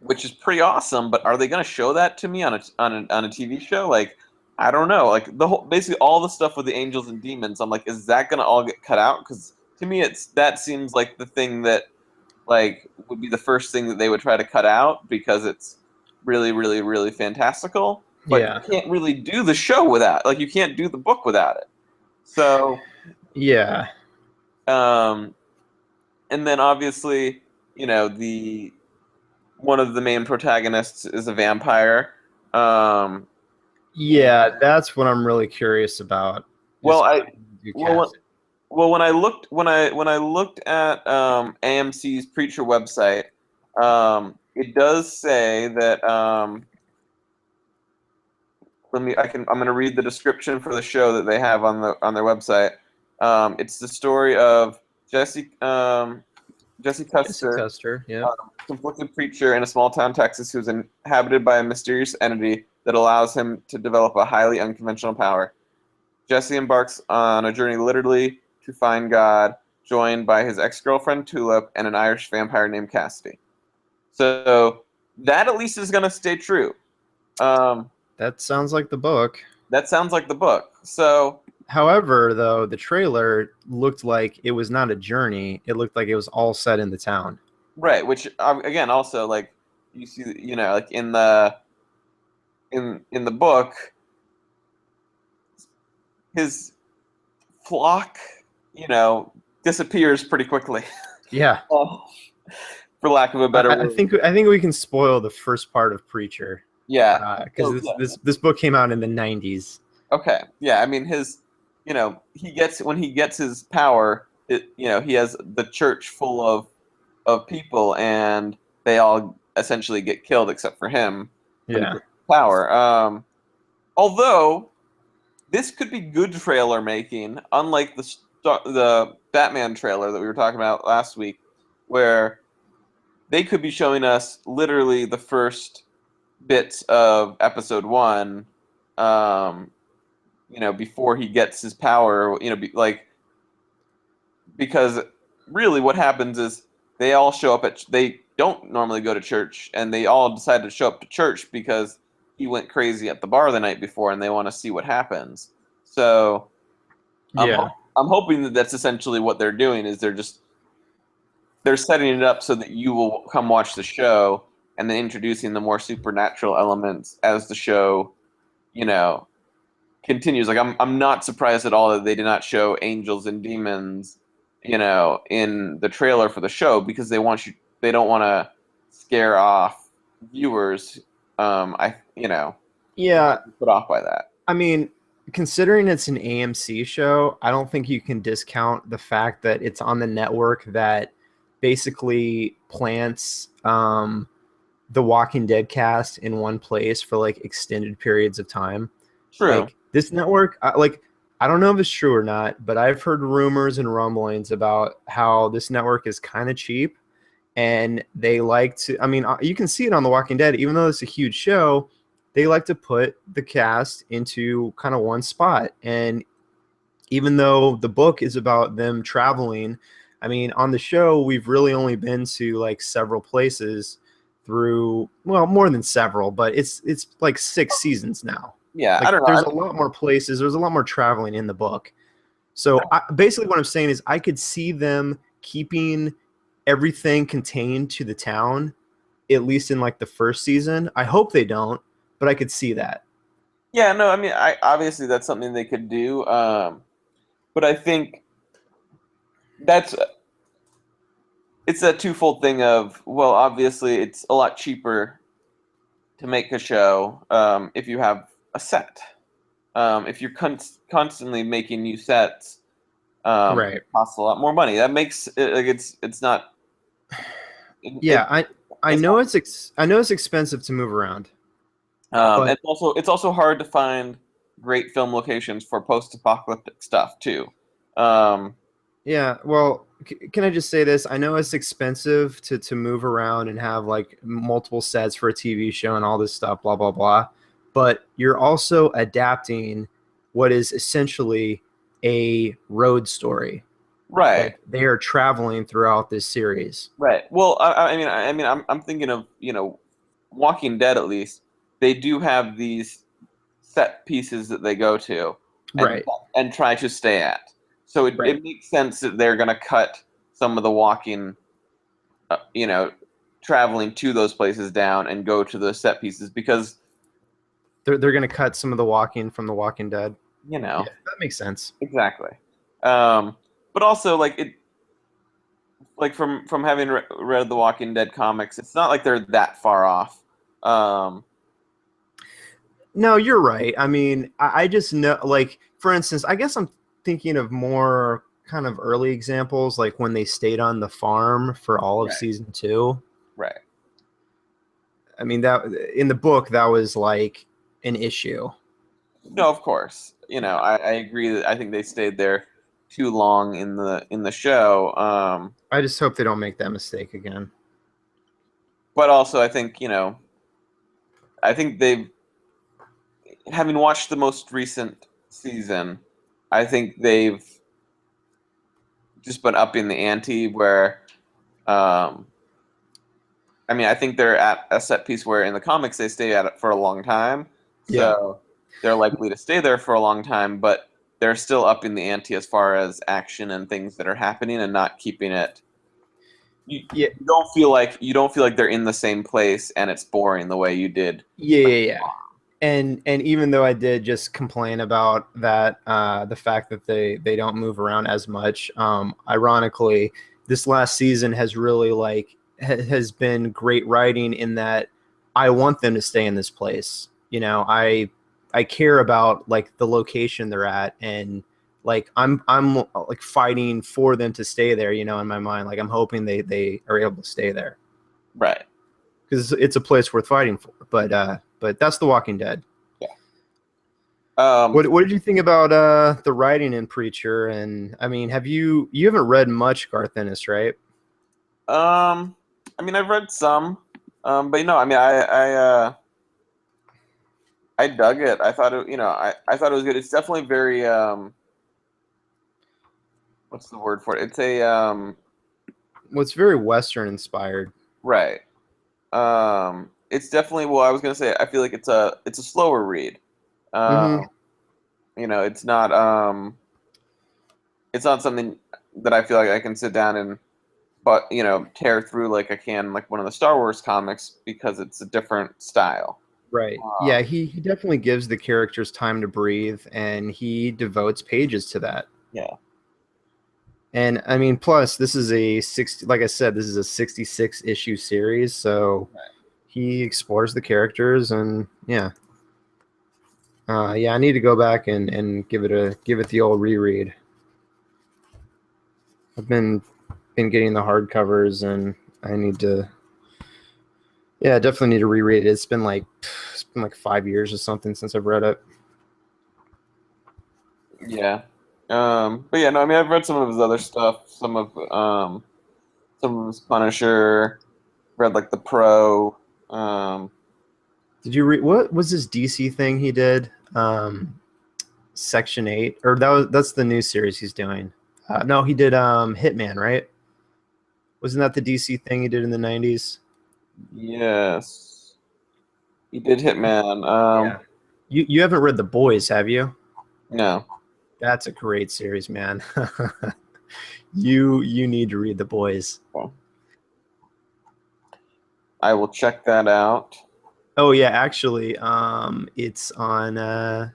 which is pretty awesome. But are they going to show that to me on a TV show? Like, I don't know. Like basically all the stuff with the angels and demons. I'm like, is that going to all get cut out? Because to me, that seems like the thing that would be the first thing that they would try to cut out because it's really, really, really fantastical. But Yeah. you can't really do the show without. Like, you can't do the book without it. So Yeah. and then obviously, the one of the main protagonists is a vampire. Yeah, that's what I'm really curious about. Well, Well, when I looked at AMC's Preacher website, it does say that I'm going to read the description for the show that they have on their website. It's the story of Jesse Custer, yeah. conflicted preacher in a small town, Texas, who's inhabited by a mysterious entity that allows him to develop a highly unconventional power. Jesse embarks on a journey literally to find God, joined by his ex-girlfriend Tulip and an Irish vampire named Cassidy. So that at least is going to stay true. That sounds like the book. That sounds like the book. So, however, though, the trailer looked like it was not a journey. It looked like it was all set in the town. Right, which again, also like you see, like in the book, his flock, disappears pretty quickly. Yeah. For lack of a better word. I think we can spoil the first part of Preacher. Yeah. Because this book came out in the 90s. Okay. Yeah. I mean, when he gets his power, he has the church full of people, and they all essentially get killed except for him. Yeah. Power. Although this could be good trailer making, unlike the Batman trailer that we were talking about last week, where they could be showing us literally the first bits of episode 1, before he gets his power, because really what happens is they all show up they don't normally go to church, and they all decide to show up to church because he went crazy at the bar the night before, and they want to see what happens. So I'm hoping that that's essentially what they're doing, is they're setting it up so that you will come watch the show, and then introducing the more supernatural elements as the show, continues. Like, I'm not surprised at all that they did not show angels and demons, in the trailer for the show, because they don't want to scare off viewers. Put off by that. I mean, considering it's an AMC show, I don't think you can discount the fact that it's on the network that basically plants the Walking Dead cast in one place for like extended periods of time. True. Like, this network, I don't know if it's true or not, but I've heard rumors and rumblings about how this network is kind of cheap, and they like to, I mean, you can see it on The Walking Dead, even though it's a huge show, they like to put the cast into kind of one spot. And even though the book is about them traveling, I mean, on the show, we've really only been to like several places through, well, more than several, but it's like 6 seasons now. Yeah, like, I don't know. There's a lot more places. There's a lot more traveling in the book. So basically what I'm saying is I could see them keeping everything contained to the town, at least in like the first season. I hope they don't, but I could see that. Yeah, no, I mean, obviously that's something they could do. But I think that's it's a twofold thing of, well, obviously it's a lot cheaper to make a show if you have a set. If you're constantly making new sets, Right. it costs a lot more money. That makes it, like it's not. Yeah, I know I know it's expensive to move around. And it's also hard to find great film locations for post-apocalyptic stuff too. Yeah, well, can I just say this? I know it's expensive to move around and have like multiple sets for a TV show and all this stuff, blah blah blah. But you're also adapting what is essentially a road story. Right. Like they are traveling throughout this series. Right. Well, I'm thinking of, Walking Dead at least. They do have these set pieces that they go to and Right. and try to stay at. So Right. it makes sense that they're going to cut some of the walking, traveling to those places down and go to the set pieces because They're going to cut some of the walking from The Walking Dead. you know Yeah, that makes sense. exactly. But also like from having read the Walking Dead comics, it's not like they're that far off. No, you're right. I mean, I just know, like, for instance, I guess I'm thinking of more kind of early examples, like when they stayed on the farm for all of Right. season 2. Right. I mean, that in the book, that was like an issue. No, of course. I agree that I think they stayed there too long in the show. I just hope they don't make that mistake again. But also, I think they've, having watched the most recent season, I think they've just been upping the ante where, I think they're at a set piece where in the comics they stay at it for a long time. So they're likely to stay there for a long time, but they're still upping the ante as far as action and things that are happening and not keeping it. You don't feel like they're in the same place and it's boring the way you did. Yeah. And even though I did just complain about that, the fact that they don't move around as much, ironically, this last season has really has been great writing in that I want them to stay in this place. I care about like the location they're at, and like I'm like fighting for them to stay there. In my mind, like I'm hoping they are able to stay there. Right. Because it's a place worth fighting for. But that's The Walking Dead. Yeah. What did you think about the writing in Preacher? And I mean, you haven't read much Garth Ennis, right? I've read some, but I dug it. I thought I thought it was good. It's definitely very what's the word for it? It's a Well, it's very Western inspired. right. It's definitely, well, I was gonna say I feel like it's a slower read. It's not something that I feel like I can sit down and tear through like I can like one of the Star Wars comics because it's a different style. Right. Yeah, he definitely gives the characters time to breathe, and he devotes pages to that. Yeah. And I mean, plus this is like I said, this is a 66 issue series, so he explores the characters, and yeah. I need to go back and give it the old reread. I've been getting the hardcovers, and I need to. Yeah, I definitely need to reread it. It's been like 5 years or something since I've read it. Yeah. But yeah, no, I've read some of his other stuff. Some of his Punisher. Read like the Pro. Did you read what was this DC thing he did? Section 8, or that's the new series he's doing. No, he did Hitman, right? Wasn't that the DC thing he did in the 90s? Yes. He did Hitman. Yeah. You haven't read The Boys, have you? No. That's a great series, man. You need to read The Boys. Okay. I will check that out. Oh yeah, actually, it's on the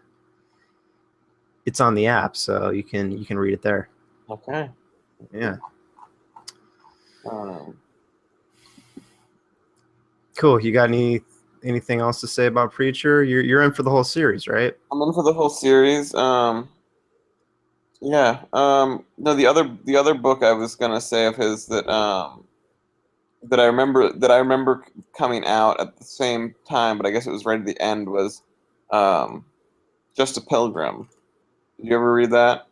app, so you can read it there. Okay. Yeah. Um, Cool. You got anything else to say about Preacher? You're in for the whole series, right? I'm in for the whole series. Yeah. No, the other book I was gonna say of his that I remember coming out at the same time, but I guess it was right at the end was um, Just a Pilgrim. Did you ever read that?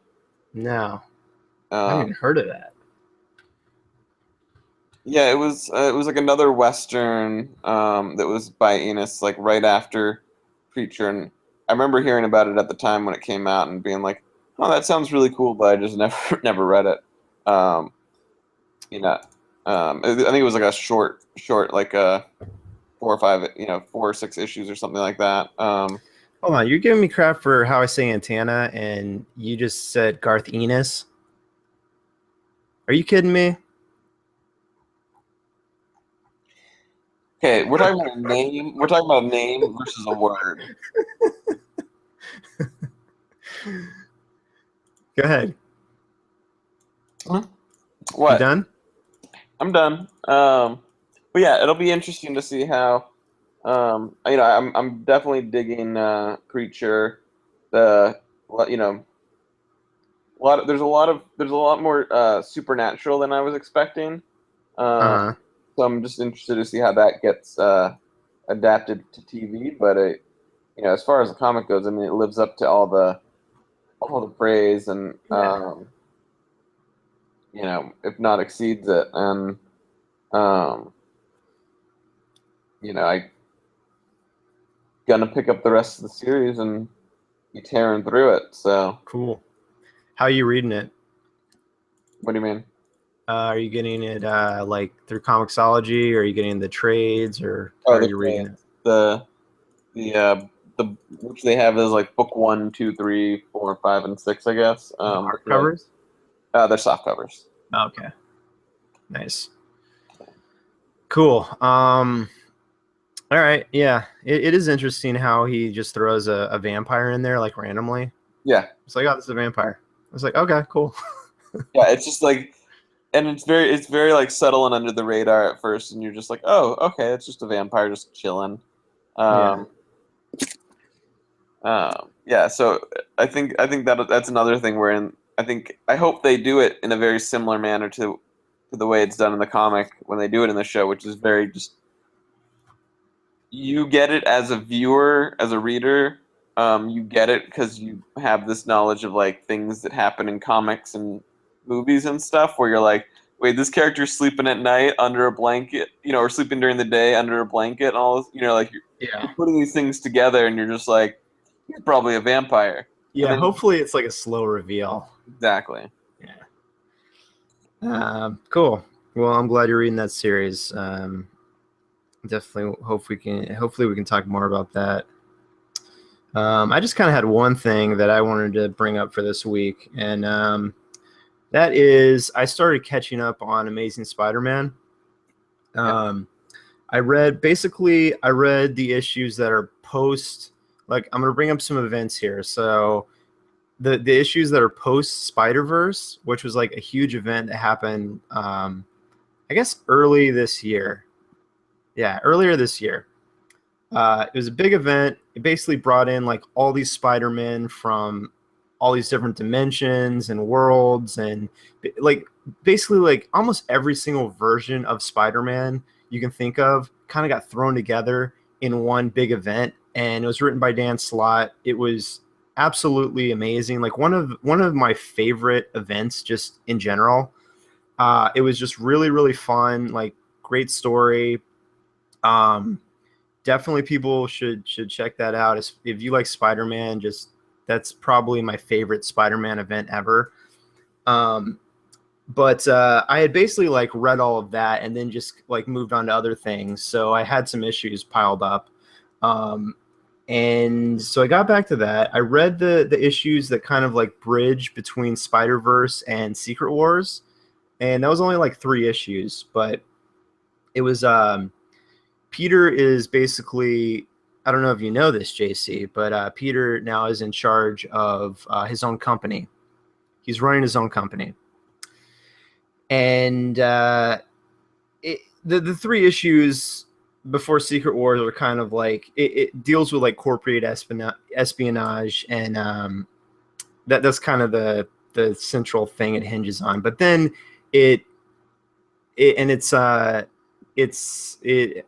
No, I haven't Uh, even heard of that. yeah, it was like another Western that was by Enos, like right after Preacher, and I remember hearing about it at the time when it came out and being like, "Oh, that sounds really cool," but I just never read it. Um, you know, I think it was like a short, like 4 or 5, 4 or 6 issues or something like that. Hold on, you're giving me crap for How I Say Antenna, and you just said Garth Ennis. Are you kidding me? Okay, we're talking about a name. We're talking about a name versus a word. Go ahead. Huh? You What? done? I'm done. But yeah, it'll be interesting to see how. I'm definitely digging Creature. The you know there's a lot more supernatural than I was expecting. Uh-huh. So I'm just interested to see how that gets adapted to TV. But as far as the comic goes, I mean, it lives up to all the praise, and Yeah. if not exceeds it. And um, I gonna pick up the rest of the series and be tearing through it. So, Cool. How are you reading it? what do you mean? Are you getting it like through Comixology, or are you getting the trades, or how Oh, are the you reading trade. it? The which they have is like book 1, 2, 3, 4, 5, and 6, I guess. The The hard trade. covers? They're soft covers. Okay. Nice. Cool. All right. Yeah. It is interesting how he just throws a vampire in there like randomly. Yeah, It's like, oh, this is a vampire. I was like, okay, cool. yeah. It's just like, and it's very like subtle and under the radar at first, and you're just like, oh, okay, it's just a vampire just chilling. Yeah. Um, yeah. So I think that's another thing wherein I hope they do it in a very similar manner to the way it's done in the comic when they do it in the show, which is very just you get it as a viewer, as a reader. You get it because you have this knowledge of like things that happen in comics and movies and stuff, where you're like, wait, this character's sleeping at night under a blanket, or sleeping during the day under a blanket, and all this, like Yeah. you're putting these things together, and you're just like, he's probably a vampire, and Yeah. then Hopefully it's like a slow reveal. exactly. Yeah. Cool. Well, I'm glad you're reading that series. Definitely hopefully we can talk more about that. I just kind of had one thing that I wanted to bring up for this week, and that is I started catching up on Amazing Spider-Man. Yeah. I read the issues that are post. Like, I'm gonna bring up some events here. So the issues that are post Spider-Verse, which was like a huge event that happened, I guess early this year. Yeah, earlier this year. It was a big event. It basically brought in like all these Spider-Men from all these different dimensions and worlds, and like basically like almost every single version of Spider-Man you can think of kind of got thrown together in one big event. And it was written by Dan Slott. It was absolutely amazing. Like one of my favorite events just in general. It was just really, really fun, like great story. Um, Definitely people should check that out. If you like Spider-Man, just that's probably my favorite Spider-Man event ever. Um, but I had basically like read all of that and then just like moved on to other things. So I had some issues piled up. Um, and so I got back to that. I read the issues that kind of like bridge between Spider-Verse and Secret Wars. And that was only like 3 issues, but it was Peter is basically, I don't know if you know this, JC, but Peter now is in charge of his own company. He's running his own company. And the three issues before Secret Wars are kind of like it deals with like corporate espionage, and that's kind of the central thing it hinges on. But then it the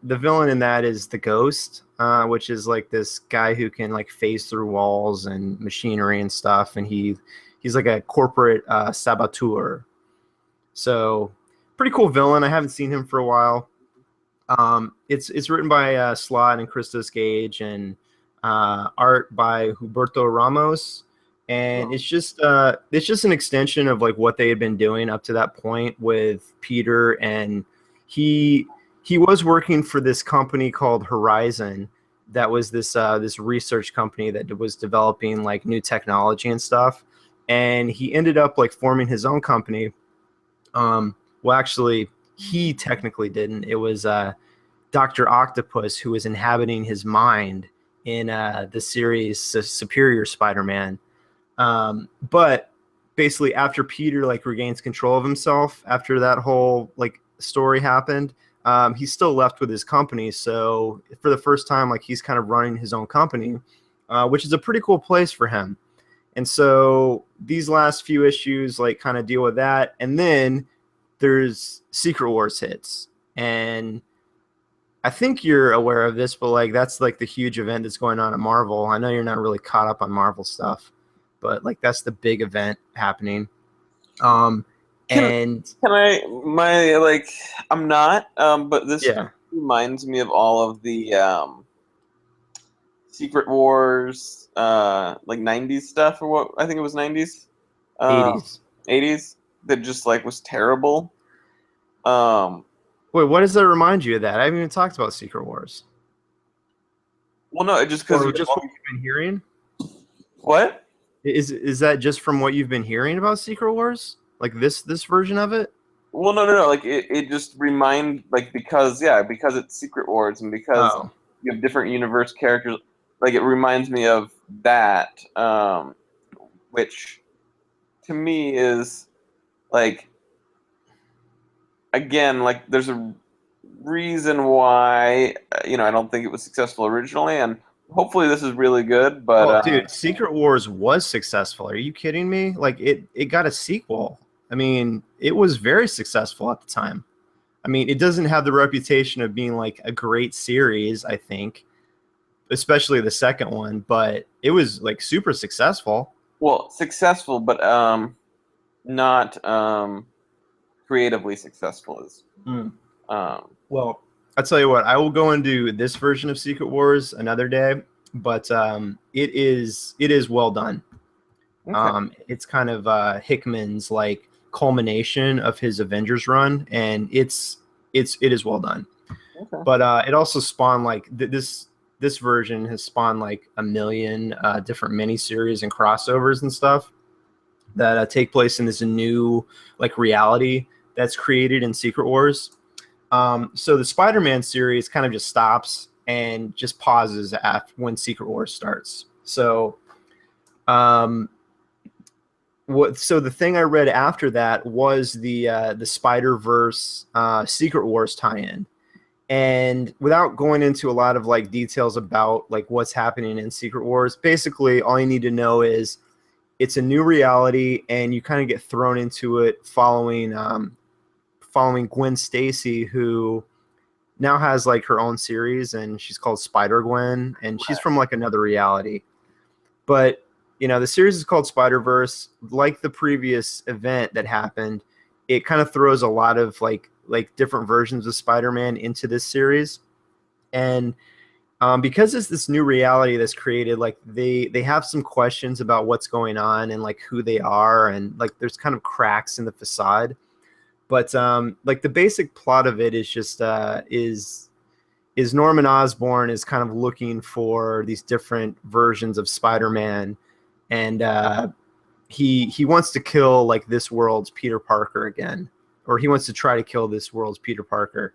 villain in that is the Ghost, which is like this guy who can like phase through walls and machinery and stuff, and he's like a corporate saboteur. So pretty cool villain. I haven't seen him for a while. It's written by Slott and Christos Gage, and art by Huberto Ramos, and it's just an extension of like what they had been doing up to that point with Peter. And he was working for this company called Horizon, that was this research company that was developing like new technology and stuff, and he ended up like forming his own company. Well, actually, he technically didn't. It was Dr. Octopus who was inhabiting his mind in the series Superior Spider-Man. But basically, after Peter like regains control of himself, after that whole like story happened, he's still left with his company. So for the first time, like he's kind of running his own company, which is a pretty cool place for him. And so these last few issues like kind of deal with that, and then there's Secret Wars hits, and I think you're aware of this, but like that's like the huge event that's going on at Marvel. I know you're not really caught up on Marvel stuff, but like that's the big event happening. I'm not, but this reminds me of all of the Secret Wars, like 90s stuff, or what? I think it was 90s, 80s that just like was terrible. Wait, what does that remind you of that? I haven't even talked about Secret Wars. Well, no, just because just what you've been hearing. What is that? Just from what you've been hearing about Secret Wars, like this version of it? Well, no. Like it just because it's Secret Wars, and because you have different universe characters. Like it reminds me of that, which to me is like, again, like there's a reason why I don't think it was successful originally, and hopefully this is really good. But dude, Secret Wars was successful. Are you kidding me? Like it got a sequel. I mean, it was very successful at the time. I mean, it doesn't have the reputation of being like a great series, I think, especially the second one, but it was like super successful. Well, successful, but not creatively successful is. Well, I'll tell you what, I will go into this version of Secret Wars another day, but it is well done. Okay. It's kind of Hickman's like culmination of his Avengers run, and it is well done. Okay. But it also spawned like this version has spawned like a million different miniseries and crossovers and stuff that take place in this new like reality that's created in Secret Wars. So the Spider-Man series kind of just stops and just pauses when Secret Wars starts. So so the thing I read after that was the Spider-Verse Secret Wars tie-in. And without going into a lot of like details about like what's happening in Secret Wars, basically all you need to know is it's a new reality, and you kind of get thrown into it following Gwen Stacy, who now has like her own series, and she's called Spider-Gwen, and she's from like another reality. But the series is called Spider-Verse. Like the previous event that happened, it kind of throws a lot of like different versions of Spider-Man into this series. And because it's this new reality that's created, like they have some questions about what's going on and like who they are, and like there's kind of cracks in the facade. But like the basic plot of it is just is Norman Osborn is kind of looking for these different versions of Spider-Man, and he wants to kill like this world's Peter Parker again, or he wants to try to kill this world's Peter Parker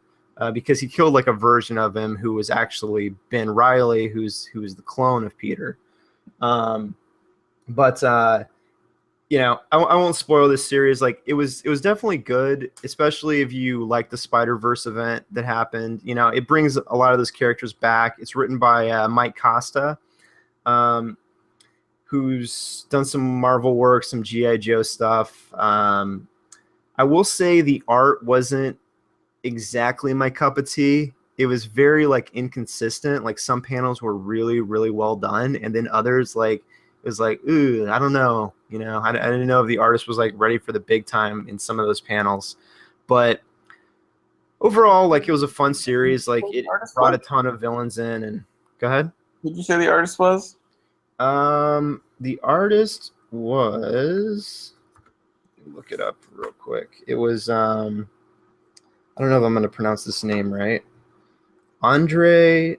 because he killed like a version of him who was actually Ben Reilly, who was the clone of Peter. But I won't spoil this series. Like it was definitely good, especially if you like the Spider-Verse event that happened. It brings a lot of those characters back. It's written by Mike Costa, um, who's done some Marvel work, some GI Joe stuff. I will say the art wasn't exactly my cup of tea. It was very like inconsistent. Like some panels were really, really well done, and then others like it was like, ooh, I don't know. I didn't know if the artist was like ready for the big time in some of those panels. But overall, like it was a fun series. Like it brought a ton of villains in. And go ahead. Who did you say the artist was? The artist was. Look it up real quick. It was I don't know if I'm going to pronounce this name right. Andre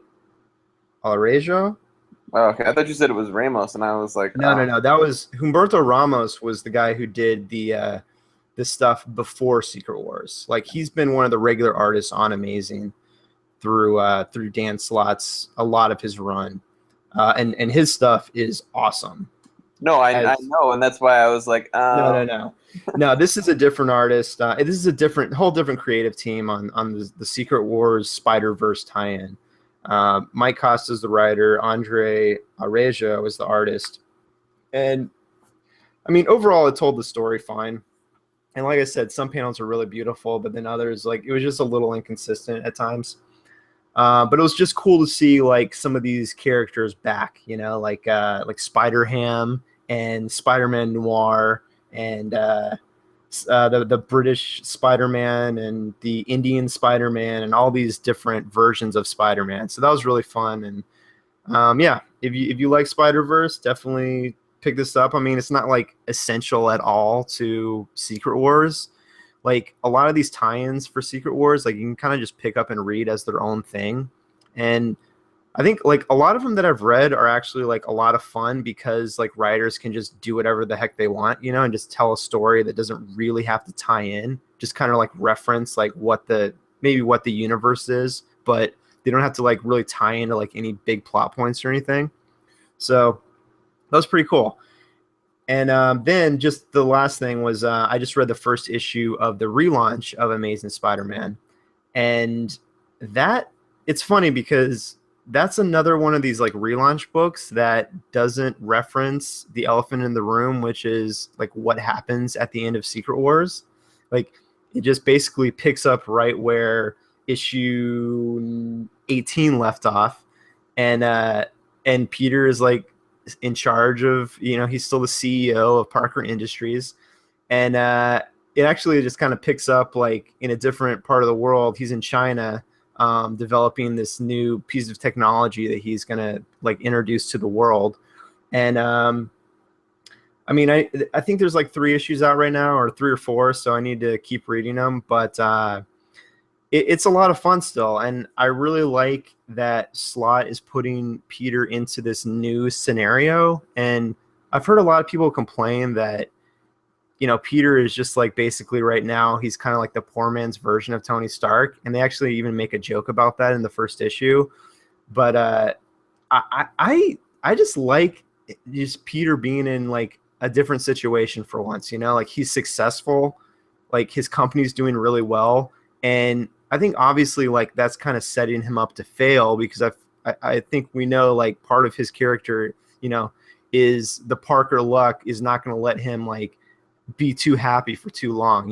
Alarejo. Oh, okay, I thought you said it was Ramos, and I was like, No. That was Humberto Ramos. Was the guy who did the stuff before Secret Wars. Like he's been one of the regular artists on Amazing through Dan Slott's a lot of his run, and his stuff is awesome. No, I know, and that's why I was like, No. This is a different artist. This is a whole different creative team on the Secret Wars Spider-Verse tie-in. Mike Costa is the writer. Andre Areja was the artist. And, I mean, overall, it told the story fine. And like I said, some panels are really beautiful, but then others, like, it was just a little inconsistent at times. But it was just cool to see, like, some of these characters back, like Spider-Ham and Spider-Man Noir and the British Spider-Man and the Indian Spider-Man and all these different versions of Spider-Man. So that was really fun. And if you like Spider-Verse, definitely pick this up. I mean, it's not like essential at all to Secret Wars. Like a lot of these tie-ins for Secret Wars, like you can kind of just pick up and read as their own thing. And I think like a lot of them that I've read are actually like a lot of fun because like writers can just do whatever the heck they want, and just tell a story that doesn't really have to tie in, just kind of like reference like what the universe is, but they don't have to like really tie into like any big plot points or anything. So that was pretty cool. And then just the last thing was I just read the first issue of the relaunch of Amazing Spider-Man. And that it's funny because that's another one of these like relaunch books that doesn't reference the elephant in the room, which is like what happens at the end of Secret Wars. Like it just basically picks up right where issue 18 left off. And Peter is like in charge of, he's still the CEO of Parker Industries. And it actually just kind of picks up like in a different part of the world. He's in China developing this new piece of technology that he's going to like introduce to the world. And I mean, I think there's like 3 issues out right now, or 3 or 4. So I need to keep reading them, but it's a lot of fun still. And I really like that Slott is putting Peter into this new scenario. And I've heard a lot of people complain that, Peter is just like basically right now, he's kind of like the poor man's version of Tony Stark. And they actually even make a joke about that in the first issue. But I just like just Peter being in like a different situation for once, like he's successful, like his company's doing really well. And I think obviously like that's kind of setting him up to fail because I think we know like part of his character, is the Parker luck is not going to let him like be too happy for too long,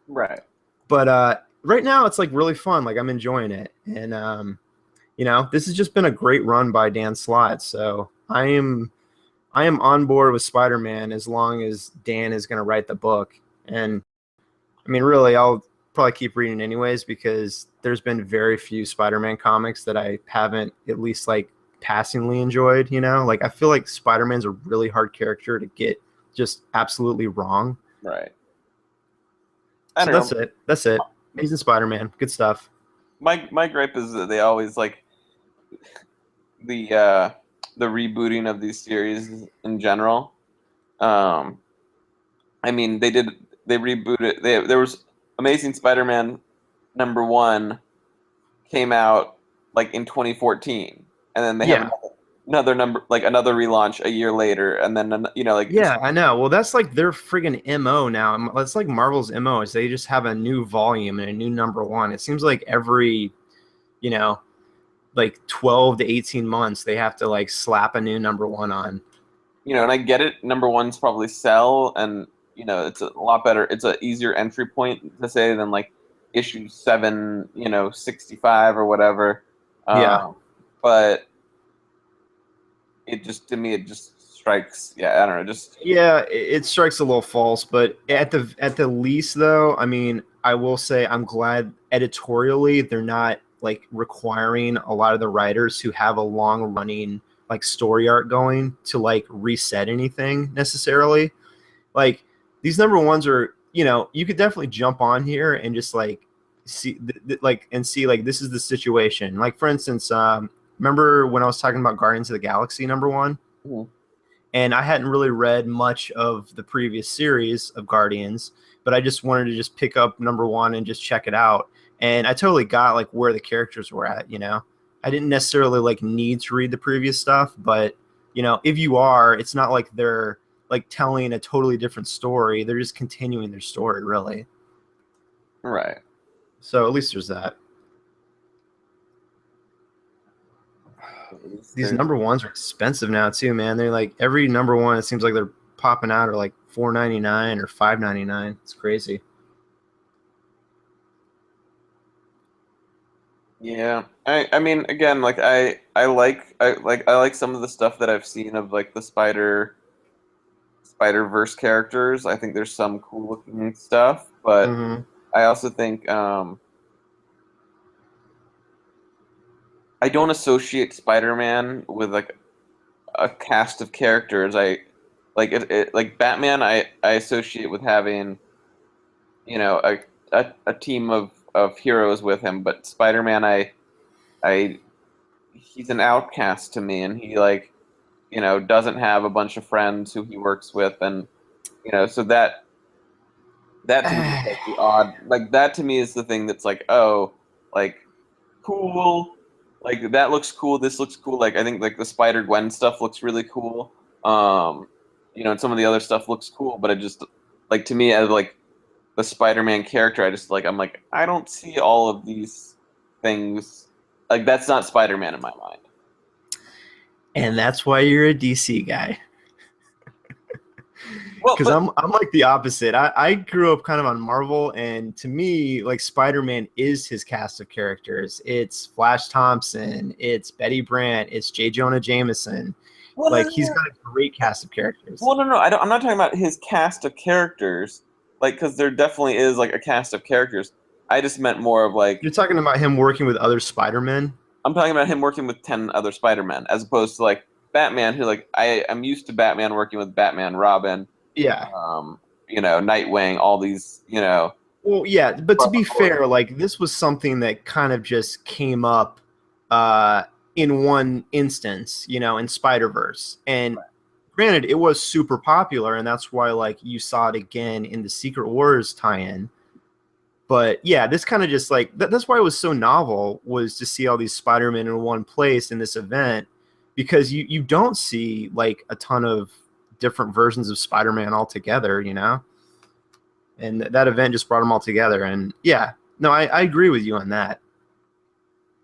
Right. But right now it's like really fun. Like I'm enjoying it. And, this has just been a great run by Dan Slott. So I am on board with Spider-Man as long as Dan is going to write the book. And I mean, really, I'll probably keep reading anyways because there's been very few Spider-Man comics that I haven't at least like passingly enjoyed, like I feel like Spider-Man's a really hard character to get just absolutely wrong. Right. That's it. Amazing Spider-Man. Good stuff. My gripe is that they always like the rebooting of these series in general. I mean, they rebooted. There was Amazing Spider-Man #1 came out like in 2014, and then they have another relaunch a year later, and then like Yeah, I know. Well, that's like their friggin' MO now. That's like Marvel's MO is they just have a new volume and a new number one. It seems like every, you know, like 12 to 18 months they have to like slap a new number one on. and I get it. Number ones probably sell, and it's a lot better. It's an easier entry point to say than like issue 7, 65 or whatever. Yeah. But it just to me it just strikes. Yeah, I don't know. Just Yeah, it strikes a little false, but at the least though, I mean, I will say I'm glad editorially they're not like requiring a lot of the writers who have a long running like story arc going to like reset anything necessarily. Like these number ones are, you could definitely jump on here and just like see like and see like this is the situation. Like for instance, remember when I was talking about Guardians of the Galaxy number one? Mhm. And I hadn't really read much of the previous series of Guardians, but I just wanted to just pick up number one and just check it out. And I totally got like where the characters were at. I didn't necessarily like need to read the previous stuff, but if you are, it's not like they're like telling a totally different story. They're just continuing their story, really. Right. So at least there's that. At least These there's number ones are expensive now too, man. They're like every number one. It seems like they're popping out are like $4.99 or $5.99. It's crazy. Yeah. I mean again like I like some of the stuff that I've seen of like the Spider-Verse characters. I think there's some cool looking stuff, but Mm-hmm. I also think I don't associate Spider-Man with like a cast of characters. I like Batman. I associate with having a team of heroes with him, but Spider-Man, I he's an outcast to me, and he like doesn't have a bunch of friends who he works with, and so that to me is like the odd, like that to me is the thing that's like, oh, like cool, like that looks cool, this looks cool. Like I think like the Spider Gwen stuff looks really cool. And some of the other stuff looks cool, but I just like to me as like the Spider-Man character, I'm like I don't see all of these things. Like that's not Spider-Man in my mind. And that's why you're a DC guy. Well, Because but I'm like the opposite. I grew up kind of on Marvel, and to me, like Spider-Man is his cast of characters. It's Flash Thompson, it's Betty Brant, it's J. Jonah Jameson. well, no, Like no, he's no. got a great cast of characters. Well, no, no, I don't, I'm not talking about his cast of characters. Like, because there definitely is like a cast of characters. I just meant more of like You're talking about him working with other Spider-Men? I'm talking about him working with 10 other Spider-Men, as opposed to like Batman, who like I'm used to Batman working with Batman, Robin, Yeah. Nightwing, all these, Well, yeah, but to Barbara be Gordon. fair, like this was something that kind of just came up uh in one instance, in Spider-Verse. And granted, it was super popular, and that's why like you saw it again in the Secret Wars tie-in. But yeah, this kind of just like that's why it was so novel was to see all these Spider-Man in one place in this event because you don't see like a ton of different versions of Spider-Man all together. And that event just brought them all together. And yeah, no, I agree with you on that.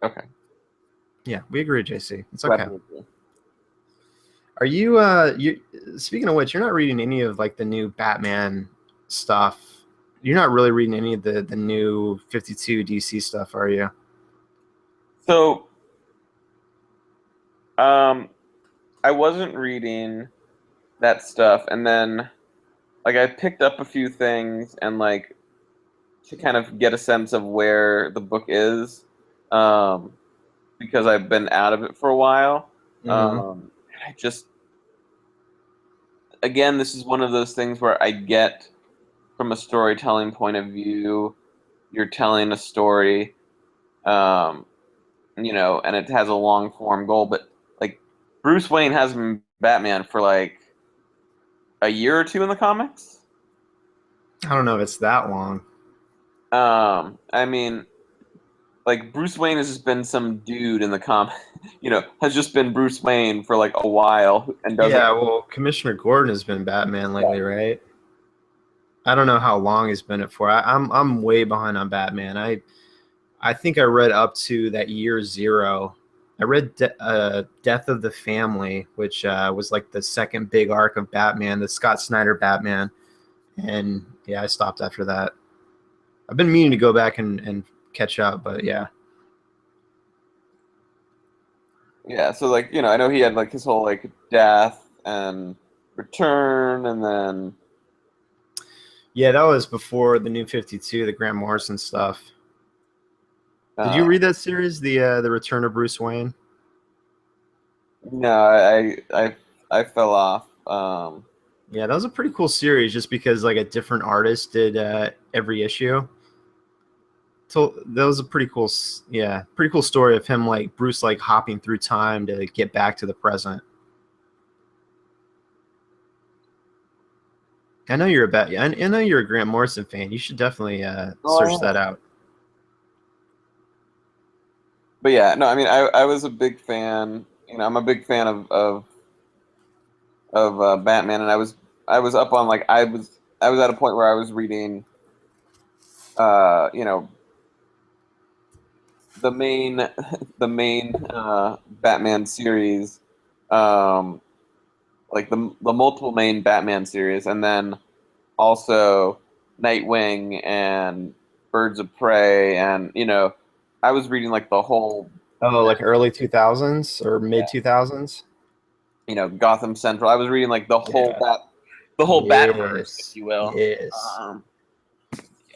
Okay. Yeah, we agree, JC. It's Glad okay. to meet you. Are you speaking of which, you're not reading any of like the new Batman stuff. You're not really reading any of the new 52 DC stuff, are you? So, I wasn't reading that stuff, and then like I picked up a few things and like to kind of get a sense of where the book is, um, because I've been out of it for a while. Mm-hmm. I just again, this is one of those things where I get from a storytelling point of view, you're telling a story, um, and it has a long form goal, but like Bruce Wayne has been Batman for like a year or two in the comics. I don't know if it's that long. I mean, like Bruce Wayne has just been some dude in the comic, has just been Bruce Wayne for like a while and doesn't. Yeah, well, Commissioner Gordon has been Batman lately, right? I don't know how long he's been it for. I'm way behind on Batman. I think I read up to that year 0. I read Death of the Family, which was like the second big arc of Batman, the Scott Snyder Batman, and yeah, I stopped after that. I've been meaning to go back and catch up, but yeah. Yeah, so like, I know he had like his whole like death and return and then Yeah, that was before the New 52, the Grant Morrison stuff. Did you read that series, the Return of Bruce Wayne? no, I fell off. Yeah, that was a pretty cool series, just because like a different artist did every issue. So that was a pretty cool, pretty cool story of him, like Bruce, like hopping through time to get back to the present. I know you're I know you're a Grant Morrison fan. You should definitely search that out. But yeah, no, I mean, I was a big fan. I'm a big fan of Batman, and I was up on like I was at a point where I was reading, you know, the main Batman series, like the multiple main Batman series, and then also Nightwing and Birds of Prey, and I was reading like the whole, Oh, like early 2000s or mid 2000s? Gotham Central. I was reading like Yeah. the whole Batverse, if Yes. you will. Yes.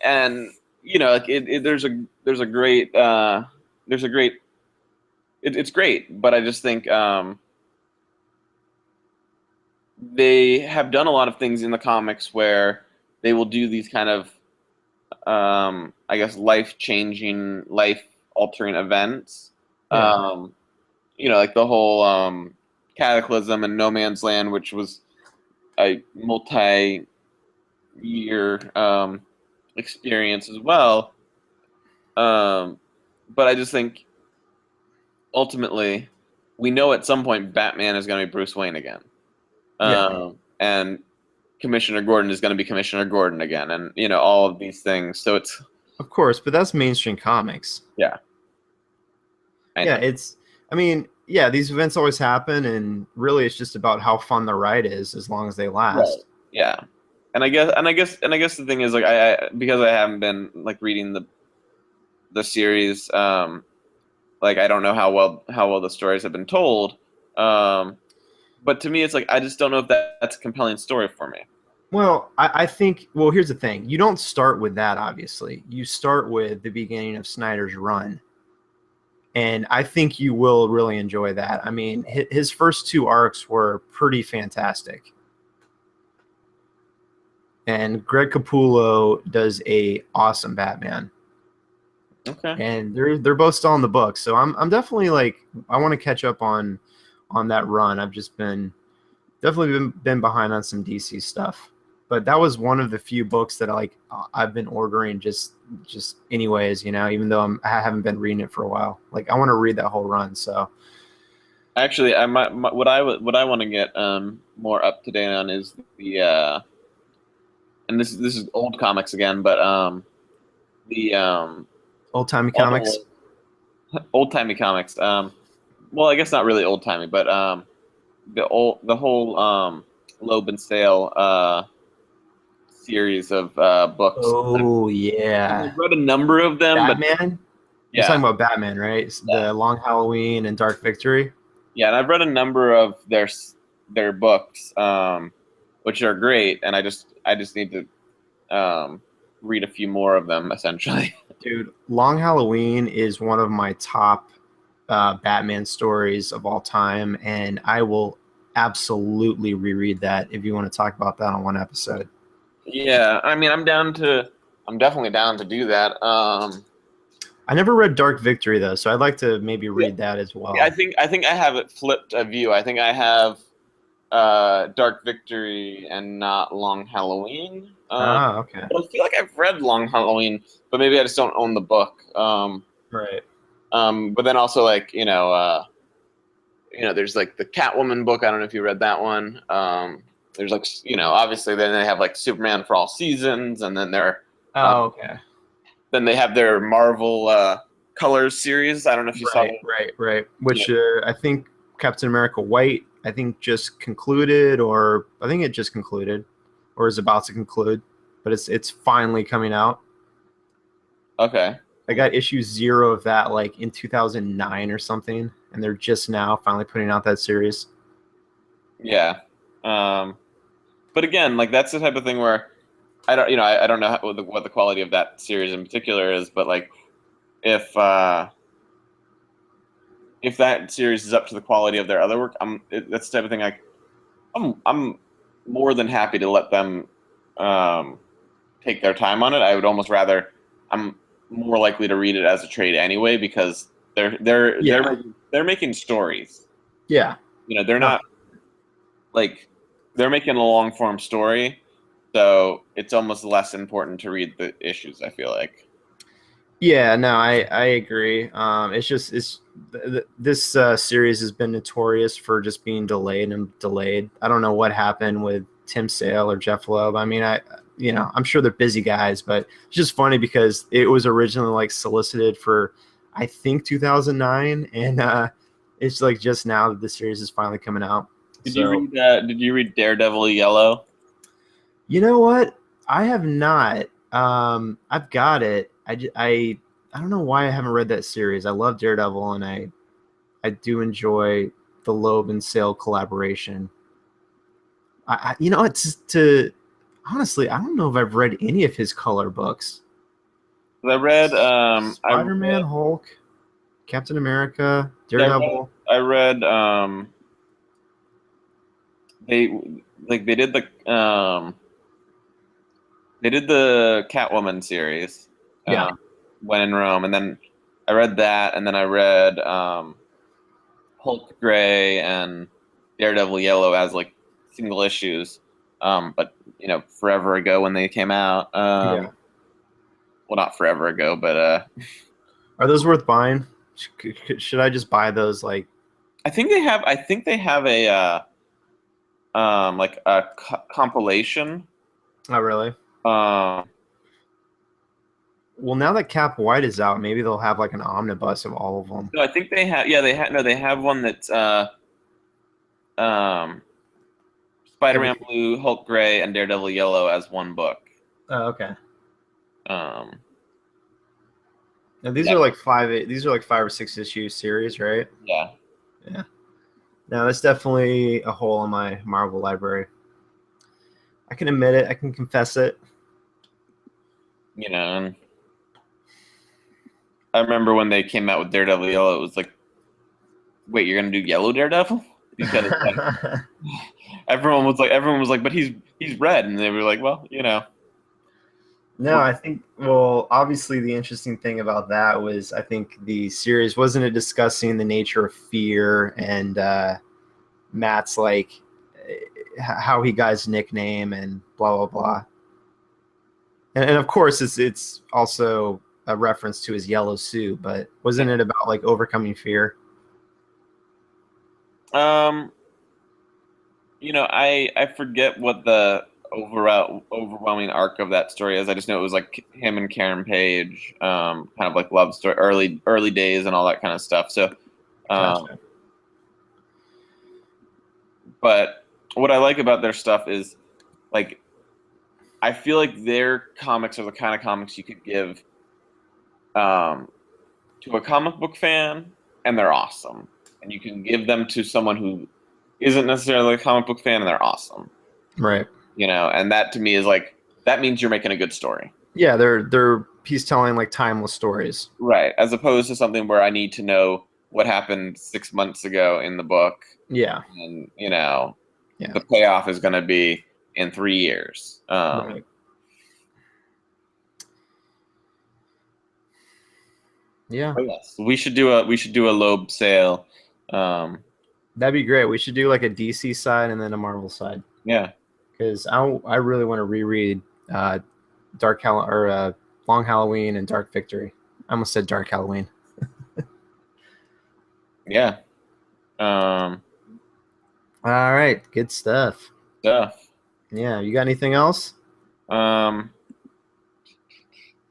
And like there's a great it's great, but I just think they have done a lot of things in the comics where they will do these kind of I guess life changing, life altering events. Yeah. Like the whole Cataclysm and No Man's Land, which was a multi year experience as well. But I just think ultimately we know at some point Batman is going to be Bruce Wayne again. Yeah. And Commissioner Gordon is going to be Commissioner Gordon again, and all of these things. So it's Of course, but that's mainstream comics. yeah, Yeah, I mean, yeah, these events always happen, and really it's just about how fun the ride is as long as they right, last. yeah. And I guess the thing is like I because I haven't been like reading the series, like I don't know how well the stories have been told. But to me, it's like I just don't know if that's a compelling story for me. Well, I think, well, here's the thing. You don't start with that, obviously. You start with the beginning of Snyder's run. And I think you will really enjoy that. I mean, his first 2 arcs were pretty fantastic. And Greg Capullo does a awesome Batman. Okay. And they're both still in the book. So I'm definitely like, I want to catch up on that run. I've just definitely been behind on some DC stuff. But that was one of the few books that I've been ordering just anyways, even though I haven't been reading it for a while. Like I want to read that whole run. So Actually, I might what I want to get more up to date on is the and this is old comics again, but the old timey comics. old timey comics. Well, I guess not really old timey, but the whole Loab and Sale series of books. Oh yeah, I've read a number of them, Batman. You're yeah, talking about Batman, right? Yeah. The Long Halloween and Dark Victory. Yeah, and I've read a number of their books, which are great, and I just need to read a few more of them, essentially. Dude, Long Halloween is one of my top Batman stories of all time, and I will absolutely reread that if you want to talk about that on one episode. Yeah, I mean, I'm definitely down to do that. I never read Dark Victory though, so I'd like to maybe read that as well. I think I have it flipped a view. I think I have Dark Victory and not Long Halloween. Okay. But I feel like I've read Long Halloween, but maybe I just don't own the book. Right. But then also like there's like the Catwoman book. I don't know if you read that one. There's like obviously then they have like Superman for all seasons, and then Oh, okay. then they have their Marvel Colors series. I don't know if you saw that. Right. Which I think Captain America White, I think just concluded, or I think it just concluded, or is about to conclude, but it's finally coming out. Okay. I got issue 0 of that like in 2009 or something, and they're just now finally putting out that series. Yeah. But again, like that's the type of thing where I don't know what the quality of that series in particular is, but like if that series is up to the quality of their other work, that's the type of thing I'm more than happy to let them take their time on it. I would almost rather I'm more likely to read it as a trade anyway because they're making stories. Yeah. They're not like they're making a long form story, so it's almost less important to read the issues, I feel like. Yeah, no, I agree. It's just this series has been notorious for just being delayed and delayed. I don't know what happened with Tim Sale or Jeph Loab. I mean, I'm sure they're busy guys, but it's just funny because it was originally like solicited for, I think 2009, and it's like just now that the series is finally coming out. Did you read Daredevil Yellow? You know what? I have not. I've got it. I don't know why I haven't read that series. I love Daredevil, and I do enjoy the Loab and Sale collaboration. Honestly, I don't know if I've read any of his color books. I read Spider-Man, Hulk, Captain America, Daredevil. I read they did the Catwoman series. Yeah. When in Rome, and then I read that, and then I read Hulk Gray and Daredevil Yellow as like single issues. But forever ago when they came out. Yeah. Well, not forever ago, but are those worth buying? Should I just buy those? Like, I think they have a like a compilation. Oh, really? Um. Well, now that Cap White is out, maybe they'll have like an omnibus of all of them. No, I think they have. Yeah, they have one that's Spider-Man Blue, Hulk Gray, and Daredevil Yellow as one book. Oh, okay. Now these are like 5 or 6 issue series, right? Yeah. Yeah. Now that's definitely a hole in my Marvel library. I can admit it. I can confess it. And I remember when they came out with Daredevil Yellow, it was like, wait, you're gonna do Yellow Daredevil? Because like, everyone was like, but he's red, and they were like, well, No, I think, well, obviously the interesting thing about that was I think the series, wasn't it discussing the nature of fear and Matt's like how he got his nickname and blah blah blah, and of course it's also a reference to his yellow suit, but wasn't it about like overcoming fear? I forget what the overwhelming arc of that story is. I just know it was like him and Karen Page, kind of like love story, early days and all that kind of stuff. So, Gotcha. But what I like about their stuff is like I feel like their comics are the kind of comics you could give to a comic book fan, and they're awesome. And you can give them to someone who isn't necessarily a comic book fan, and they're awesome. Right. And that to me is like, that means you're making a good story. Yeah, he's telling like timeless stories. Right. As opposed to something where I need to know what happened 6 months ago in the book. Yeah. And, the payoff is going to be in 3 years. Right. Yeah. Yes, we should do a Loab sale. That'd be great. We should do like a DC side and then a Marvel side. Yeah. Because I really want to reread Long Halloween and Dark Victory. I almost said Dark Halloween. yeah. All right, good stuff. Stuff. Yeah, you got anything else?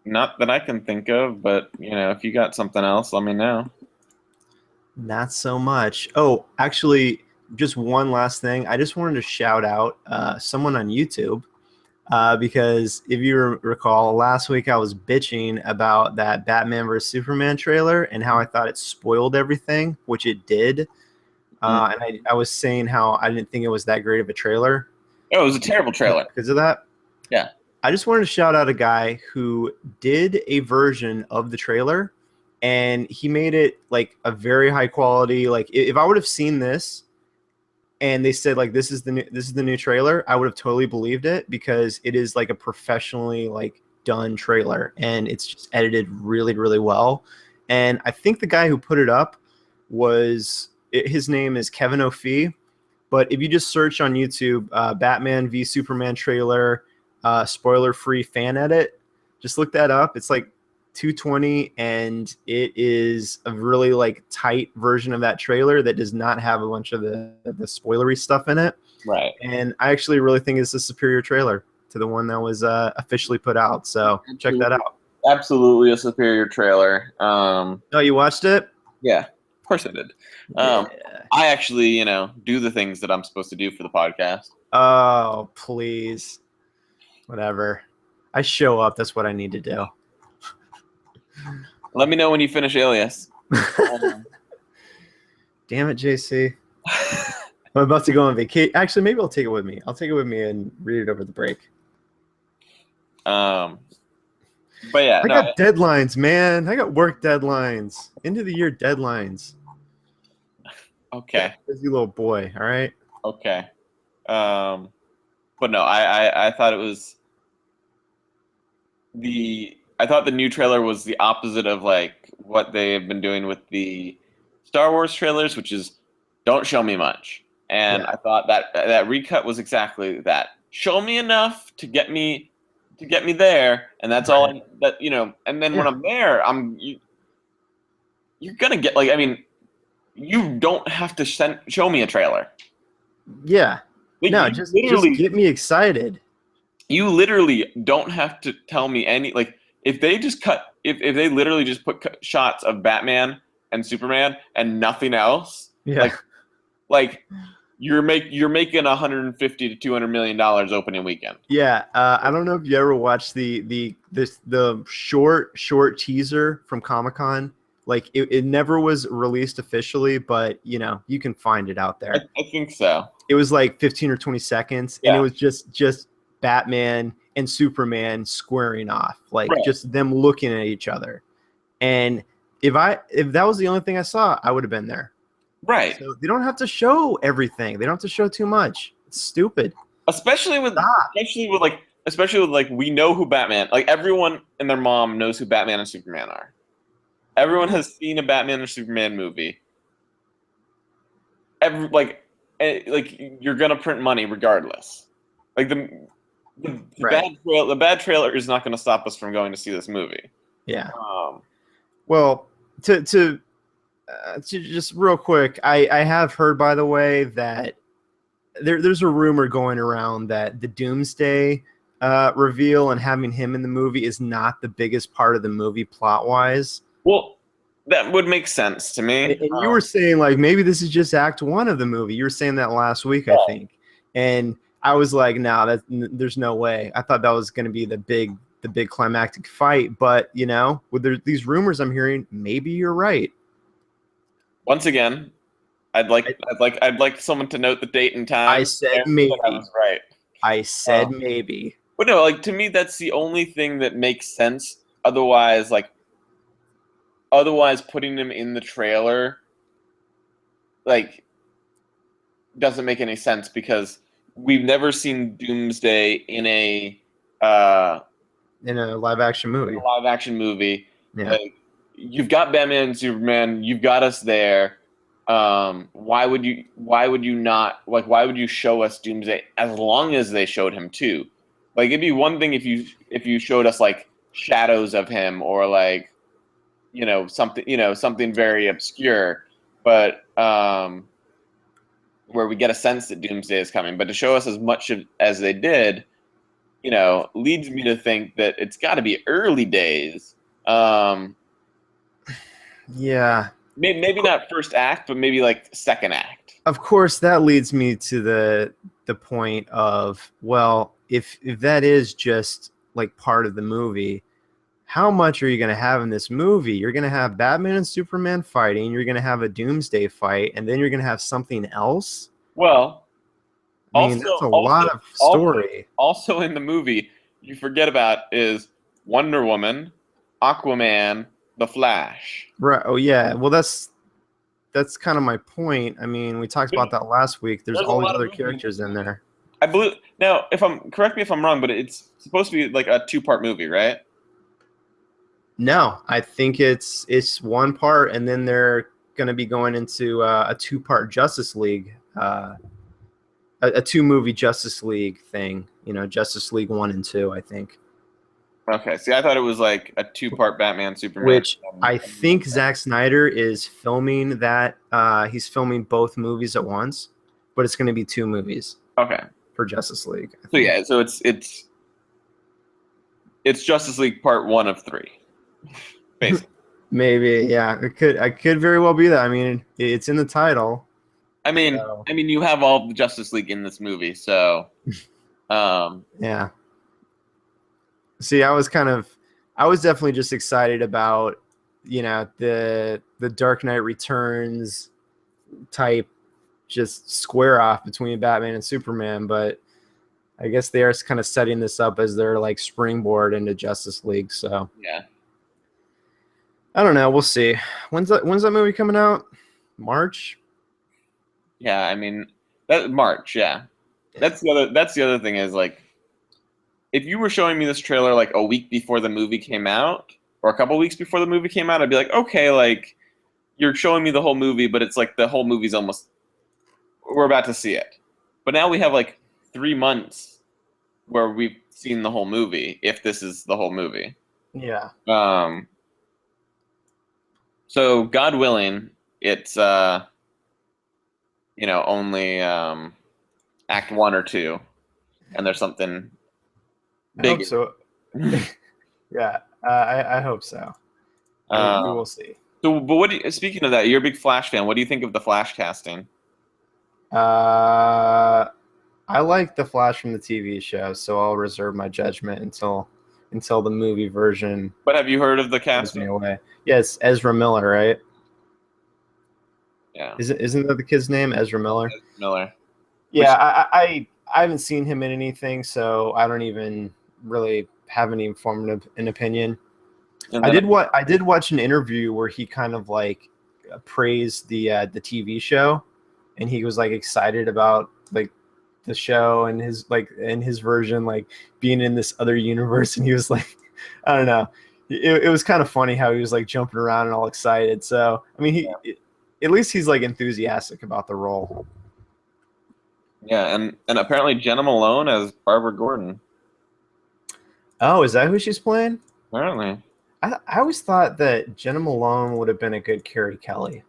Not that I can think of, but if you got something else, let me know. Not so much. Oh, actually, just one last thing. I just wanted to shout out someone on YouTube because if you recall, last week I was bitching about that Batman vs Superman trailer and how I thought it spoiled everything, which it did. And I was saying how I didn't think it was that great of a trailer. Oh, it was a terrible trailer. Because of that? Yeah. I just wanted to shout out a guy who did a version of the trailer, and he made it like a very high quality. Like if I would have seen this and they said like this is the new trailer, I would have totally believed it because it is like a professionally like done trailer and it's just edited really, really well. And I think the guy who put it up his name is Kevin O'Fee. But if you just search on YouTube, Batman v Superman trailer, spoiler-free fan edit, just look that up. It's like 220, and it is a really like tight version of that trailer that does not have a bunch of the spoilery stuff in it. Right. And I actually really think it's a superior trailer to the one that was officially put out. So check that out. Absolutely a superior trailer. Oh, you watched it? Yeah, of course I did. Yeah. I actually, do the things that I'm supposed to do for the podcast. Oh, please. Whatever. I show up. That's what I need to do. Let me know when you finish Alias. Damn it, JC. I'm about to go on vacation. Actually, maybe I'll take it with me. I'll take it with me and read it over the break. But yeah, I got deadlines, man. I got work deadlines. End of the year deadlines. Okay. Busy little boy. All right. Okay. But no, I thought it was I thought the new trailer was the opposite of like what they have been doing with the Star Wars trailers, which is don't show me much. And I thought that recut was exactly that. Show me enough to get me there, and that's all. And then when I'm there, you're gonna get you don't have to show me a trailer. Yeah. No, just get me excited. You literally don't have to tell me any if they just if they literally just put shots of Batman and Superman and nothing else. Yeah. Like you're making $150 to $200 million opening weekend. Yeah. I don't know if you ever watched the short teaser from Comic-Con. Like it never was released officially, but you can find it out there. I think so. It was like 15 or 20 seconds, and it was just Batman and Superman squaring off, just them looking at each other. And if that was the only thing I saw, I would have been there. Right. So they don't have to show everything. They don't have to show too much. It's stupid. Especially with we know who Batman. Like everyone and their mom knows who Batman and Superman are. Everyone has seen a Batman or Superman movie. You're gonna print money regardless. Like the bad trailer is not gonna stop us from going to see this movie. Yeah. Well, to just real quick, I have heard, by the way, that there's a rumor going around that the Doomsday reveal and having him in the movie is not the biggest part of the movie plot-wise. Well, that would make sense to me. And you were saying like maybe this is just Act 1 of the movie. You were saying that last week, I think, and I was like, no, there's no way. I thought that was going to be the big climactic fight, but with these rumors I'm hearing, maybe you're right. Once again, I'd like someone to note the date and time. I said maybe. I was right. I said maybe. But no, to me, that's the only thing that makes sense. Otherwise, putting him in the trailer, doesn't make any sense because we've never seen Doomsday in a live action movie. Yeah. You've got Batman and Superman. You've got us there. Why would you not why would you show us Doomsday as long as they showed him too? It'd be one thing if you showed us shadows of him or something very obscure, but where we get a sense that Doomsday is coming. But to show us as much as they did, leads me to think that it's got to be early days. Yeah. Maybe not first act, but maybe like second act. Of course, that leads me to the point of, well, if that is just like part of the movie, how much are you going to have in this movie? You're going to have Batman and Superman fighting. You're going to have a Doomsday fight, and then you're going to have something else. Well, I mean, that's a lot of story. Also in the movie, you forget about is Wonder Woman, Aquaman, The Flash. Right. Oh, yeah. Well, that's kind of my point. I mean, we talked about that last week. There's all these other characters in there. I believe now. Correct me if I'm wrong, but it's supposed to be like a 2-part movie, right? No, I think it's one part, and then they're going to be going into a 2-part Justice League, a 2-movie Justice League thing. Justice League 1 and 2, I think. Okay. See, I thought it was like a 2-part Batman Superman. Which I think Zack Snyder is filming that. He's filming both movies at once, but it's going to be 2 movies. Okay. For Justice League. So yeah, so it's Justice League Part 1 of 3. Basically. Maybe, yeah. I could very well be that. I mean, it's in the title. I mean, you have all the Justice League in this movie, so yeah. See, I was definitely just excited about, the Dark Knight Returns type just square off between Batman and Superman, but I guess they are kind of setting this up as their like springboard into Justice League. So yeah, I don't know. We'll see. When's that movie coming out? March? Yeah, I mean that March. Yeah, that's the other thing is like, if you were showing me this trailer like a week before the movie came out, or a couple weeks before the movie came out, I'd be like, okay, like you're showing me the whole movie, but it's like the whole movie's almost, we're about to see it. But now we have like 3 months where we've seen the whole movie, if this is the whole movie. Yeah. So God willing, it's only act 1 or 2, and there's something big. I hope so. Yeah, I hope so. We will see. So, but speaking of that, you're a big Flash fan. What do you think of the Flash casting? I like the Flash from the TV show, so I'll reserve my judgment until the movie version. But have you heard of the casting? Away. Yes, Ezra Miller, right? Yeah. Isn't that the kid's name, Ezra Miller? Ezra Miller. Yeah, I haven't seen him in anything, so I don't even really have any informative an opinion. I did watch an interview where he kind of like praised the TV show, and he was like excited about like the show and his version like being in this other universe, and he was like, I don't know, it was kind of funny how he was like jumping around and all excited. So I mean, at least he's like enthusiastic about the role. Yeah, and apparently Jenna Malone as Barbara Gordon. Oh, is that who she's playing? Apparently. I always thought that Jenna Malone would have been a good Carrie Kelly.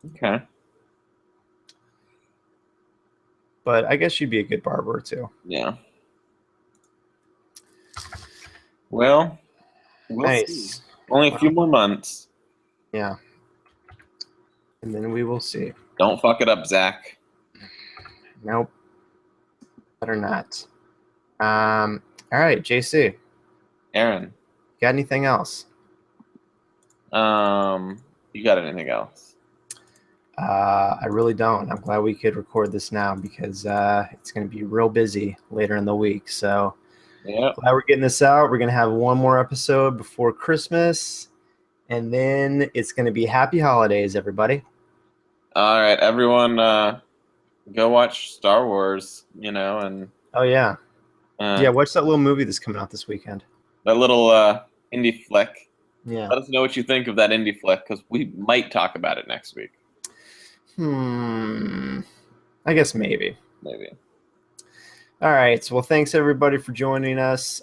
Okay. But I guess she'd be a good Barbara too. Yeah. Well, we'll see. Only a few more months. Yeah. And then we will see. Don't fuck it up, Zach. Nope. Better not. All right, JC. Aaron. Got anything else? You got anything else? I really don't. I'm glad we could record this now because it's going to be real busy later in the week. So yeah, glad we're getting this out. We're going to have one more episode before Christmas, and then it's going to be happy holidays, everybody. All right, everyone, go watch Star Wars, and oh yeah, watch that little movie that's coming out this weekend. That little indie flick. Yeah. Let us know what you think of that indie flick, because we might talk about it next week. I guess maybe. Maybe. All right. Well, thanks everybody for joining us.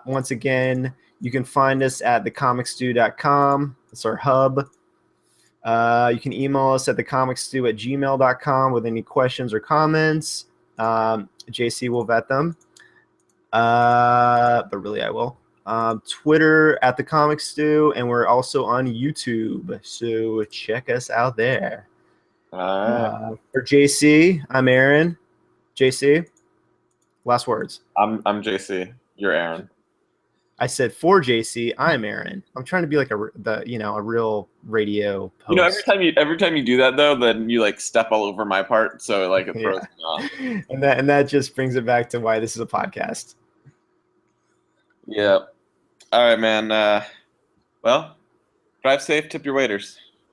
Once again, you can find us at thecomicstew.com. It's our hub. You can email us at thecomicsstew@gmail.com with any questions or comments. JC will vet them. But really, I will. Twitter at @thecomicsstew, and we're also on YouTube. So check us out there. For JC, I'm Aaron. JC, last words. I'm JC. You're Aaron. I said for JC, I'm Aaron. I'm trying to be like a real radio host. You know, every time you do that though, then you like step all over my part, so like it throws me off. And that just brings it back to why this is a podcast. Yeah. All right, man. Well, drive safe. Tip your waiters.